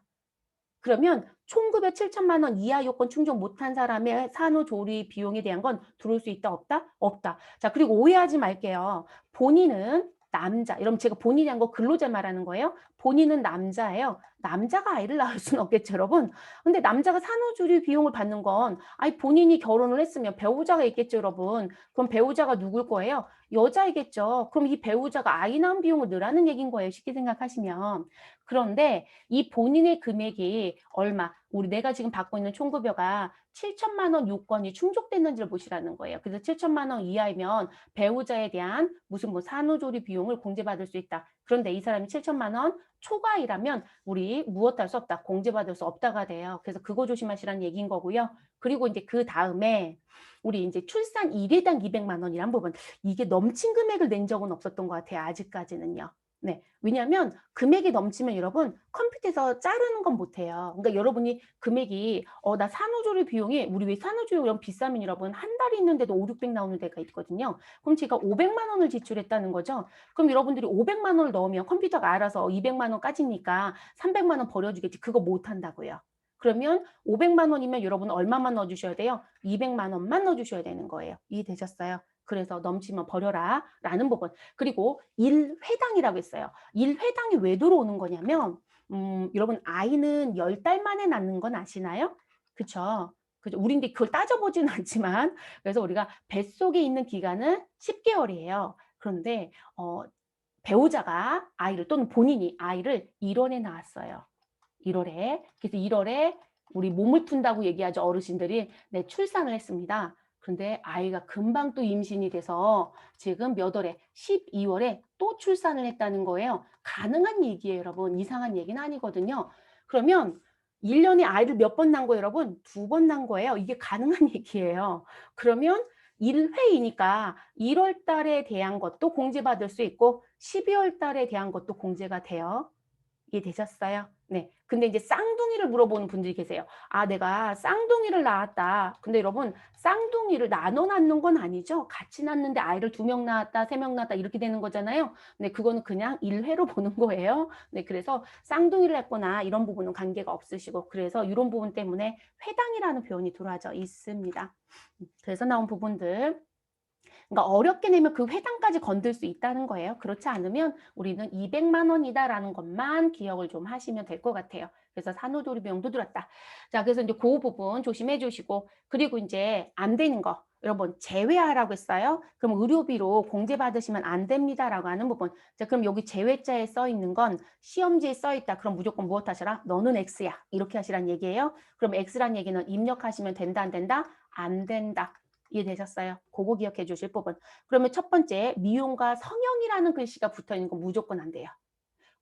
그러면 총급여 7천만 원 이하 요건 충족 못한 사람의 산후조리 비용에 대한 건 들어올 수 있다, 없다? 없다. 자, 그리고 오해하지 말게요. 본인은 남자, 여러분 제가 본인이란 거 근로자 말하는 거예요. 본인은 남자예요. 남자가 아이를 낳을 수는 없겠죠, 여러분. 근데 남자가 산후조리 비용을 받는 건 아니 본인이 결혼을 했으면 배우자가 있겠죠, 여러분. 그럼 배우자가 누굴 거예요? 여자이겠죠. 그럼 이 배우자가 아이 낳은 비용을 넣으라는 얘기인 거예요, 쉽게 생각하시면. 그런데 이 본인의 금액이 얼마, 내가 지금 받고 있는 총급여가 7천만 원 요건이 충족됐는지를 보시라는 거예요. 그래서 7천만 원 이하이면 배우자에 대한 무슨 뭐 산후조리 비용을 공제받을 수 있다. 그런데 이 사람이 7천만 원 초과이라면 우리 무엇도 할 수 없다. 공제받을 수 없다가 돼요. 그래서 그거 조심하시라는 얘기인 거고요. 그리고 이제 그 다음에 우리 이제 출산 1회당 200만 원이란 부분. 이게 넘친 금액을 낸 적은 없었던 것 같아요. 아직까지는요. 네. 왜냐하면 금액이 넘치면 여러분 컴퓨터에서 자르는 건 못해요. 그러니까 여러분이 금액이 나 산후조리 비용이 우리 왜 산후조리 이런 비싸면 여러분 한 달이 있는데도 5, 600 나오는 데가 있거든요. 그럼 제가 500만 원을 지출했다는 거죠. 그럼 여러분들이 500만 원을 넣으면 컴퓨터가 알아서 200만 원까지니까 300만 원 버려주겠지. 그거 못 한다고요. 그러면 500만 원이면 여러분 얼마만 넣어주셔야 돼요? 200만 원만 넣어주셔야 되는 거예요. 이해되셨어요? 그래서 넘치면 버려라 라는 부분. 그리고 1회당이라고 했어요. 1회당이 왜 들어오는 거냐면 여러분 아이는 10달 만에 낳는 건 아시나요? 그쵸? 그죠? 우리 근데 그걸 따져보지는 않지만 그래서 우리가 뱃속에 있는 기간은 10개월이에요. 그런데 배우자가 아이를 또는 본인이 아이를 1월에 낳았어요. 1월에. 그래서 1월에 우리 몸을 푼다고 얘기하죠. 어르신들이. 네, 출산을 했습니다. 그런데 아이가 금방 또 임신이 돼서 지금 몇 월에 12월에 또 출산을 했다는 거예요. 가능한 얘기예요, 여러분. 이상한 얘기는 아니거든요. 그러면 1년에 아이를 몇 번 낳은 거예요, 여러분? 2번 낳은 거예요. 이게 가능한 얘기예요. 그러면 1회이니까 1월 달에 대한 것도 공제받을 수 있고 12월 달에 대한 것도 공제가 돼요. 이해되셨어요? 네. 근데 이제 쌍둥이를 물어보는 분들이 계세요. 아, 내가 쌍둥이를 낳았다. 근데 여러분, 쌍둥이를 나눠 낳는 건 아니죠. 같이 낳는데 아이를 2명 낳았다, 3명 낳았다 이렇게 되는 거잖아요. 네, 그거는 그냥 일회로 보는 거예요. 네, 그래서 쌍둥이를 했거나 이런 부분은 관계가 없으시고 그래서 이런 부분 때문에 회당이라는 표현이 들어와져 있습니다. 그래서 나온 부분들 그러니까 어렵게 내면 그 회당까지 건들 수 있다는 거예요. 그렇지 않으면 우리는 200만 원이다라는 것만 기억을 좀 하시면 될 것 같아요. 그래서 산후조리 비용도 들었다. 자, 그래서 이제 그 부분 조심해 주시고 그리고 이제 안 되는 거 여러분 제외하라고 했어요. 그럼 의료비로 공제받으시면 안 됩니다라고 하는 부분. 자, 그럼 여기 제외자에 써 있는 건 시험지에 써 있다. 그럼 무조건 무엇 하시라? 너는 X야. 이렇게 하시란 얘기예요. 그럼 X란 얘기는 입력하시면 된다, 안 된다? 안 된다. 이해되셨어요? 그거 기억해 주실 부분. 그러면 첫 번째 미용과 성형이라는 글씨가 붙어있는 건 무조건 안 돼요.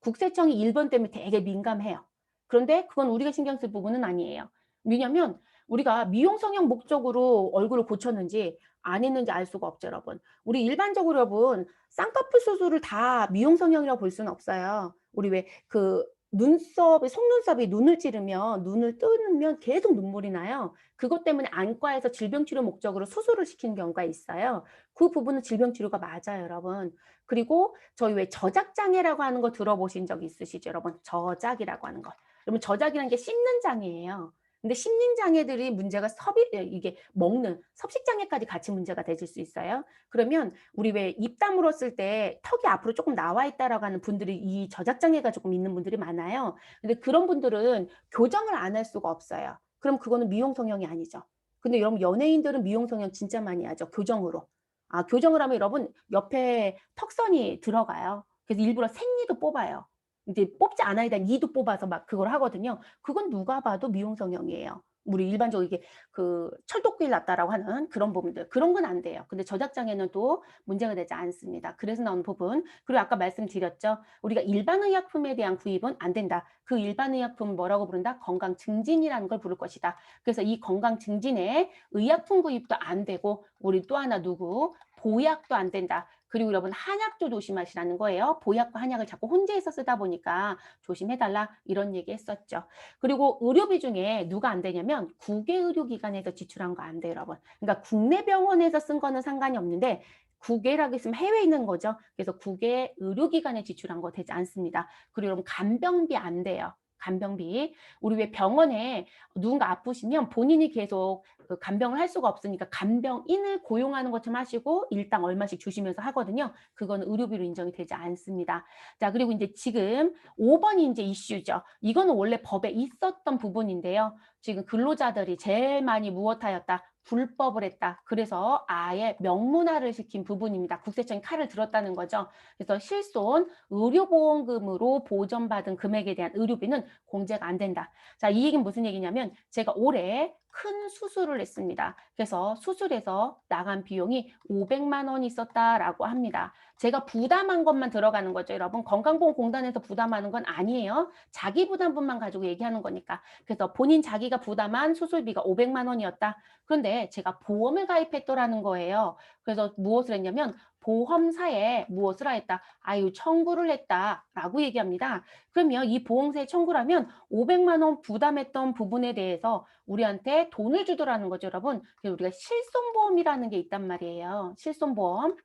국세청이 1번 때문에 되게 민감해요. 그런데 그건 우리가 신경 쓸 부분은 아니에요. 왜냐하면 우리가 미용 성형 목적으로 얼굴을 고쳤는지 안 했는지 알 수가 없죠, 여러분. 우리 일반적으로 여러분 쌍꺼풀 수술을 다 미용 성형이라고 볼 수는 없어요. 우리 왜 그 눈썹이 속눈썹이 눈을 찌르면 눈을 뜨면 계속 눈물이 나요. 그것 때문에 안과에서 질병치료 목적으로 수술을 시키는 경우가 있어요. 그 부분은 질병치료가 맞아요, 여러분. 그리고 저희 왜 저작장애라고 하는 거 들어보신 적 있으시죠, 여러분? 저작이라고 하는 거. 여러분 저작이라는 게 씹는 장애예요. 근데 씹는 장애들이 문제가 이게 먹는 섭식 장애까지 같이 문제가 되실 수 있어요. 그러면 우리 왜 입 다물었을 때 턱이 앞으로 조금 나와 있다라고 하는 분들이 이 저작 장애가 조금 있는 분들이 많아요. 근데 그런 분들은 교정을 안 할 수가 없어요. 그럼 그거는 미용 성형이 아니죠. 근데 여러분 연예인들은 미용 성형 진짜 많이 하죠. 교정으로. 아, 교정을 하면 여러분 옆에 턱선이 들어가요. 그래서 일부러 생리도 뽑아요. 이제 뽑지 않아야 되는 이도 뽑아서 막 그걸 하거든요. 그건 누가 봐도 미용 성형이에요. 우리 일반적으로 이게 그 철도길 났다라고 하는 그런 부분들 그런 건 안 돼요. 근데 저작장애는 또 문제가 되지 않습니다. 그래서 나오는 부분 그리고 아까 말씀드렸죠. 우리가 일반 의약품에 대한 구입은 안 된다. 그 일반 의약품 뭐라고 부른다? 건강 증진이라는 걸 부를 것이다. 그래서 이 건강 증진에 의약품 구입도 안 되고 우리 또 하나 누구? 보약도 안 된다. 그리고 여러분 한약도 조심하시라는 거예요. 보약과 한약을 자꾸 혼자서 쓰다 보니까 조심해달라 이런 얘기 했었죠. 그리고 의료비 중에 누가 안 되냐면 국외의료기관에서 지출한 거 안 돼요, 여러분. 그러니까 국내 병원에서 쓴 거는 상관이 없는데 국외라고 있으면 해외에 있는 거죠. 그래서 국외 의료기관에 지출한 거 되지 않습니다. 그리고 여러분 간병비 안 돼요. 간병비. 우리 왜 병원에 누군가 아프시면 본인이 계속 그 간병을 할 수가 없으니까 간병인을 고용하는 것처럼 하시고 일당 얼마씩 주시면서 하거든요. 그거는 의료비로 인정이 되지 않습니다. 자, 그리고 이제 지금 5번이 이제 이슈죠. 이거는 원래 법에 있었던 부분인데요. 지금 근로자들이 제일 많이 무엇하였다? 불법을 했다. 그래서 아예 명문화를 시킨 부분입니다. 국세청이 칼을 들었다는 거죠. 그래서 실손 의료보험금으로 보전받은 금액에 대한 의료비는 공제가 안 된다. 자, 이 얘기는 무슨 얘기냐면 제가 올해 큰 수술을 했습니다. 그래서 수술해서 나간 비용이 500만 원이 있었다라고 합니다. 제가 부담한 것만 들어가는 거죠, 여러분. 건강보험공단에서 부담하는 건 아니에요. 자기 부담분만 가지고 얘기하는 거니까. 그래서 본인 자기가 부담한 수술비가 500만 원이었다. 그런데 제가 보험을 가입했더라는 거예요. 그래서 무엇을 했냐면 보험사에 무엇을 하였다? 아유, 청구를 했다라고 얘기합니다. 그러면 이 보험사에 청구를 하면 500만 원 부담했던 부분에 대해서 우리한테 돈을 주더라는 거죠, 여러분. 그래서 우리가 실손보험이라는 게 있단 말이에요. 실손보험.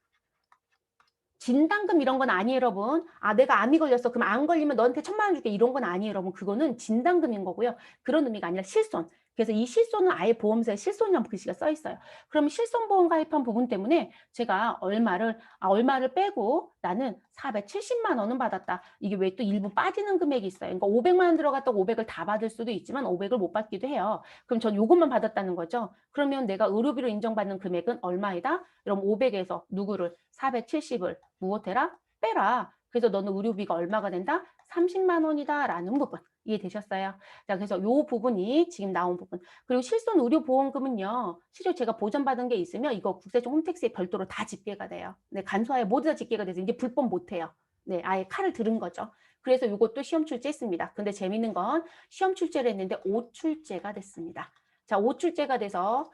진단금 이런 건 아니에요, 여러분. 아, 내가 암이 걸렸어. 그럼 암 걸리면 너한테 1,000만 원 줄게. 이런 건 아니에요, 여러분. 그거는 진단금인 거고요. 그런 의미가 아니라 실손. 그래서 이 실손은 아예 보험사에 실손이라는 글씨가 써 있어요. 그럼 실손보험 가입한 부분 때문에 제가 얼마를 빼고 나는 470만 원은 받았다. 이게 왜 또 일부 빠지는 금액이 있어요. 그러니까 500만 원 들어갔다고 500을 다 받을 수도 있지만 500을 못 받기도 해요. 그럼 전 요것만 받았다는 거죠. 그러면 내가 의료비로 인정받는 금액은 얼마이다? 그럼 500에서 누구를 470을 무엇해라? 빼라. 그래서 너는 의료비가 얼마가 된다? 30만 원이다 라는 부분. 이해되셨어요? 자, 그래서 요 부분이 지금 나온 부분. 그리고 실손 의료보험금은요. 실제 제가 보전받은 게 있으면 이거 국세청 홈택스에 별도로 다 집계가 돼요. 네, 간소화에 모두 다 집계가 돼서 이제 불법 못해요. 네, 아예 칼을 들은 거죠. 그래서 이것도 시험 출제했습니다. 근데 재밌는 건 시험 출제를 했는데 5출제가 됐습니다. 자, 5출제가 돼서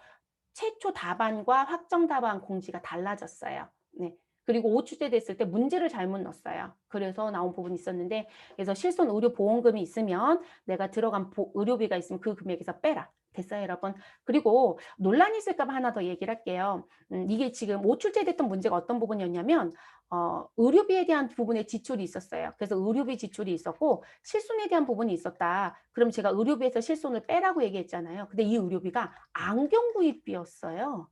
최초 답안과 확정 답안 공지가 달라졌어요. 네. 그리고 5출제 됐을 때 문제를 잘못 넣었어요. 그래서 나온 부분이 있었는데, 그래서 실손 의료 보험금이 있으면 내가 들어간 의료비가 있으면 그 금액에서 빼라. 됐어요, 여러분. 그리고 논란이 있을까 봐 하나 더 얘기를 할게요. 이게 지금 5출제 됐던 문제가 어떤 부분이었냐면 의료비에 대한 부분에 지출이 있었어요. 그래서 의료비 지출이 있었고 실손에 대한 부분이 있었다. 그럼 제가 의료비에서 실손을 빼라고 얘기했잖아요. 근데 이 의료비가 안경 구입비였어요.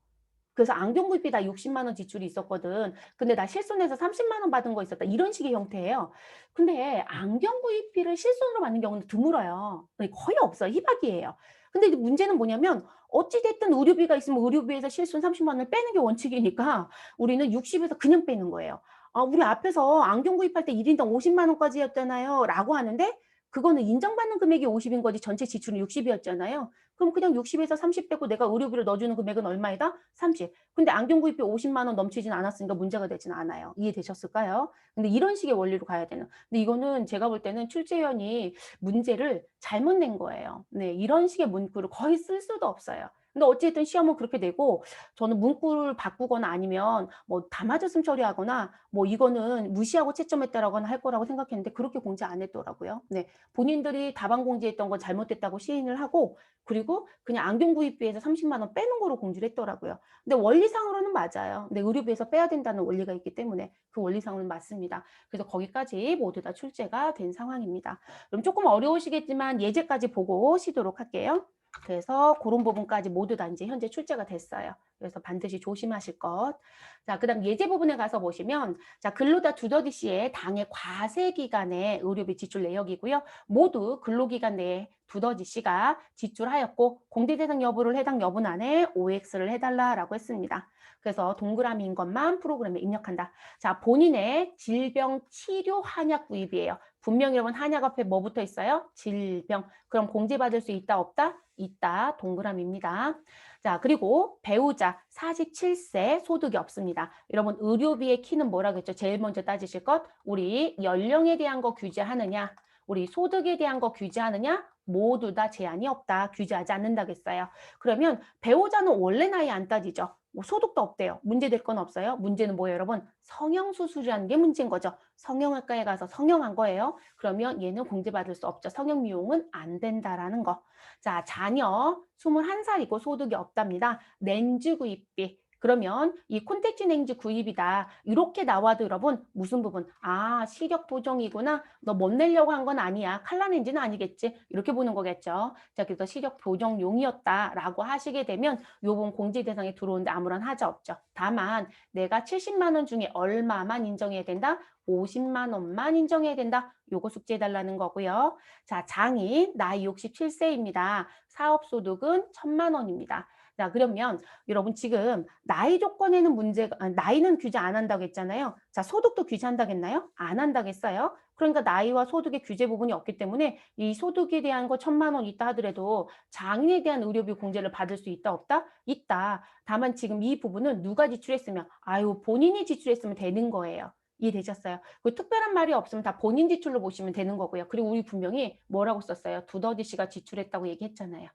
그래서 안경 구입비 다 60만 원 지출이 있었거든. 근데 나 실손해서 30만 원 받은 거 있었다. 이런 식의 형태예요. 근데 안경 구입비를 실손으로 받는 경우는 드물어요. 거의 없어요. 희박이에요. 근데 문제는 뭐냐면 어찌됐든 의료비가 있으면 의료비에서 실손 30만 원을 빼는 게 원칙이니까 우리는 60에서 그냥 빼는 거예요. 아, 우리 앞에서 안경 구입할 때 1인당 50만 원까지였잖아요. 라고 하는데 그거는 인정받는 금액이 50인 거지 전체 지출은 60이었잖아요. 그럼 그냥 60에서 30 빼고 내가 의료비로 넣어주는 금액은 얼마이다? 30. 근데 안경 구입비 50만 원 넘치진 않았으니까 문제가 되진 않아요. 이해되셨을까요? 근데 이런 식의 원리로 가야 되는. 근데 이거는 제가 볼 때는 출제위원이 문제를 잘못 낸 거예요. 네, 이런 식의 문구를 거의 쓸 수도 없어요. 근데 어쨌든 시험은 그렇게 되고 저는 문구를 바꾸거나 아니면 뭐 다 맞았음 처리하거나 뭐 이거는 무시하고 채점했다라거나 할 거라고 생각했는데 그렇게 공지 안 했더라고요. 네, 본인들이 답안 공지했던 건 잘못됐다고 시인을 하고 그리고 그냥 안경 구입비에서 30만 원 빼는 거로 공지를 했더라고요. 근데 원리상으로는 맞아요. 근데 의료비에서 빼야 된다는 원리가 있기 때문에 그 원리상으로는 맞습니다. 그래서 거기까지 모두 다 출제가 된 상황입니다. 그럼 조금 어려우시겠지만 예제까지 보고 쉬도록 할게요. 그래서 그런 부분까지 모두 다 이제 현재 출제가 됐어요. 그래서 반드시 조심하실 것. 자, 그다음 예제 부분에 가서 보시면 자, 근로자 두더지 씨의 당해 과세 기간의 의료비 지출 내역이고요. 모두 근로기간 내에 두더지 씨가 지출하였고 공제 대상 여부를 해당 여분안에 OX를 해달라라고 했습니다. 그래서 동그라미인 것만 프로그램에 입력한다. 자, 본인의 질병 치료 한약 구입이에요. 분명히 여러분 한약 앞에 뭐 붙어 있어요? 질병. 그럼 공제받을 수 있다 없다? 있다. 동그라미입니다. 자, 그리고 배우자 47세 소득이 없습니다. 여러분 의료비의 키는 뭐라고 했죠? 제일 먼저 따지실 것. 우리 연령에 대한 거 규제하느냐? 우리 소득에 대한 거 규제하느냐? 모두 다 제한이 없다. 규제하지 않는다겠어요. 그러면 배우자는 원래 나이 안 따지죠. 뭐 소득도 없대요. 문제될 건 없어요. 문제는 뭐예요, 여러분? 성형수술이라는 게 문제인 거죠. 성형외과에 가서 성형한 거예요. 그러면 얘는 공제받을 수 없죠. 성형미용은 안 된다라는 거. 자, 자녀 21살이고 소득이 없답니다. 렌즈 구입비. 그러면 이 콘택트 렌즈 구입이다. 이렇게 나와도 여러분 무슨 부분? 아, 시력 보정이구나. 너 못 내려고 한 건 아니야. 칼라 렌즈는 아니겠지. 이렇게 보는 거겠죠. 자, 그래서 시력 보정용이었다라고 하시게 되면 요번 공제 대상에 들어오는데 아무런 하자 없죠. 다만 내가 70만 원 중에 얼마만 인정해야 된다? 50만 원만 인정해야 된다. 요거 숙제해 달라는 거고요. 자, 장인 나이 67세입니다. 사업소득은 1,000만 원입니다. 자, 그러면 여러분 지금 나이 조건에는 문제가 나이는 규제 안 한다고 했잖아요. 자, 소득도 규제한다겠나요? 안 한다겠어요? 그러니까 나이와 소득의 규제 부분이 없기 때문에 이 소득에 대한 거 1,000만 원 있다 하더라도 장인에 대한 의료비 공제를 받을 수 있다 없다? 있다. 다만 지금 이 부분은 누가 지출했으면 아유 본인이 지출했으면 되는 거예요. 이해되셨어요? 그 특별한 말이 없으면 다 본인 지출로 보시면 되는 거고요. 그리고 우리 분명히 뭐라고 썼어요? 두더지 씨가 지출했다고 얘기했잖아요.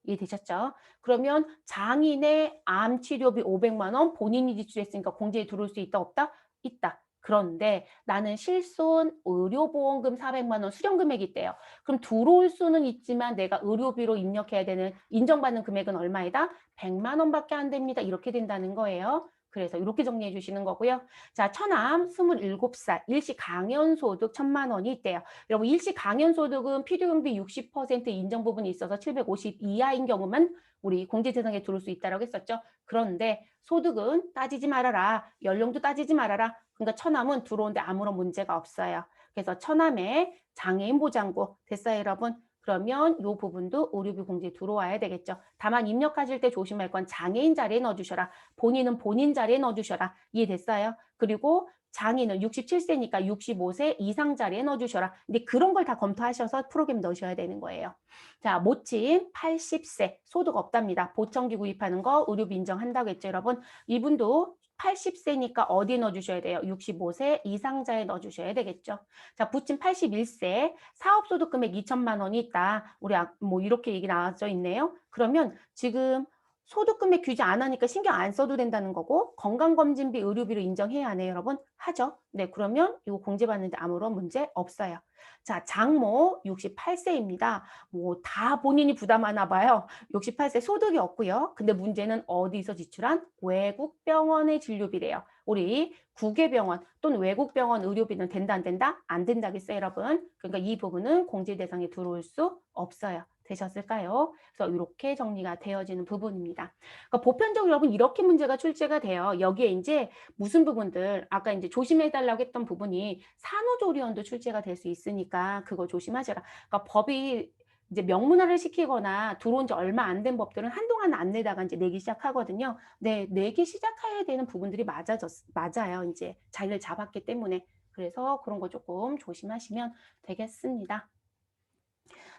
이해되셨죠? 그러면 장인의 암 치료비 500만 원 본인이 지출했으니까 공제에 들어올 수 있다 없다? 있다. 그런데 나는 실손 의료보험금 400만 원 수령 금액이 있대요. 그럼 들어올 수는 있지만 내가 의료비로 입력해야 되는 인정받는 금액은 얼마이다? 100만 원밖에 안 됩니다. 이렇게 된다는 거예요. 그래서 이렇게 정리해 주시는 거고요. 자, 처남 27살 일시 강연소득 1,000만 원이 있대요. 여러분 일시 강연소득은 필요경비 60% 인정 부분이 있어서 750 이하인 경우만 우리 공제 대상에 들어올 수 있다고 했었죠. 그런데 소득은 따지지 말아라. 연령도 따지지 말아라. 그러니까 처남은 들어오는데 아무런 문제가 없어요. 그래서 처남의 장애인 보장구 됐어요, 여러분? 그러면 이 부분도 의료비 공제에 들어와야 되겠죠. 다만 입력하실 때 조심할 건 장애인 자리에 넣어주셔라. 본인은 본인 자리에 넣어주셔라. 이해됐어요? 그리고 장인은 67세니까 65세 이상 자리에 넣어주셔라. 근데 그런 걸 다 검토하셔서 프로그램 넣으셔야 되는 거예요. 자, 모친 80세 소득 없답니다. 보청기 구입하는 거 의료비 인정한다고 했죠, 여러분. 이분도 80세니까 어디에 넣어주셔야 돼요? 65세 이상자에 넣어주셔야 되겠죠. 자, 부친 81세 사업소득 금액 2천만 원이 있다. 우리 뭐 이렇게 얘기 나와져 있네요. 그러면 지금 소득금액 규제 안 하니까 신경 안 써도 된다는 거고 건강검진비 의료비로 인정해야 하네요, 여러분. 하죠. 네, 그러면 이거 공제받는데 아무런 문제 없어요. 자, 장모 68세입니다. 뭐 다 본인이 부담하나 봐요. 68세 소득이 없고요. 근데 문제는 어디서 지출한? 외국 병원의 진료비래요. 우리 국외 병원 또는 외국 병원 의료비는 된다 안 된다? 안 된다겠어요, 여러분. 그러니까 이 부분은 공제 대상에 들어올 수 없어요. 되셨을까요? 그래서 이렇게 정리가 되어지는 부분입니다. 그러니까 보편적으로 여러분 이렇게 문제가 출제가 돼요. 여기에 이제 무슨 부분들 아까 이제 조심해달라고 했던 부분이 산후조리원도 출제가 될 수 있으니까 그거 조심하셔라. 그러니까 법이 이제 명문화를 시키거나 들어온 지 얼마 안 된 법들은 한동안 안 내다가 이제 내기 시작하거든요. 네, 내기 시작해야 되는 부분들이 맞아요. 이제 자리를 잡았기 때문에. 그래서 그런 거 조금 조심하시면 되겠습니다.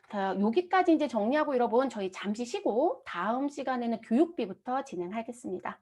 자, 여기까지 이제 정리하고 여러분 저희 잠시 쉬고 다음 시간에는 교육비부터 진행하겠습니다.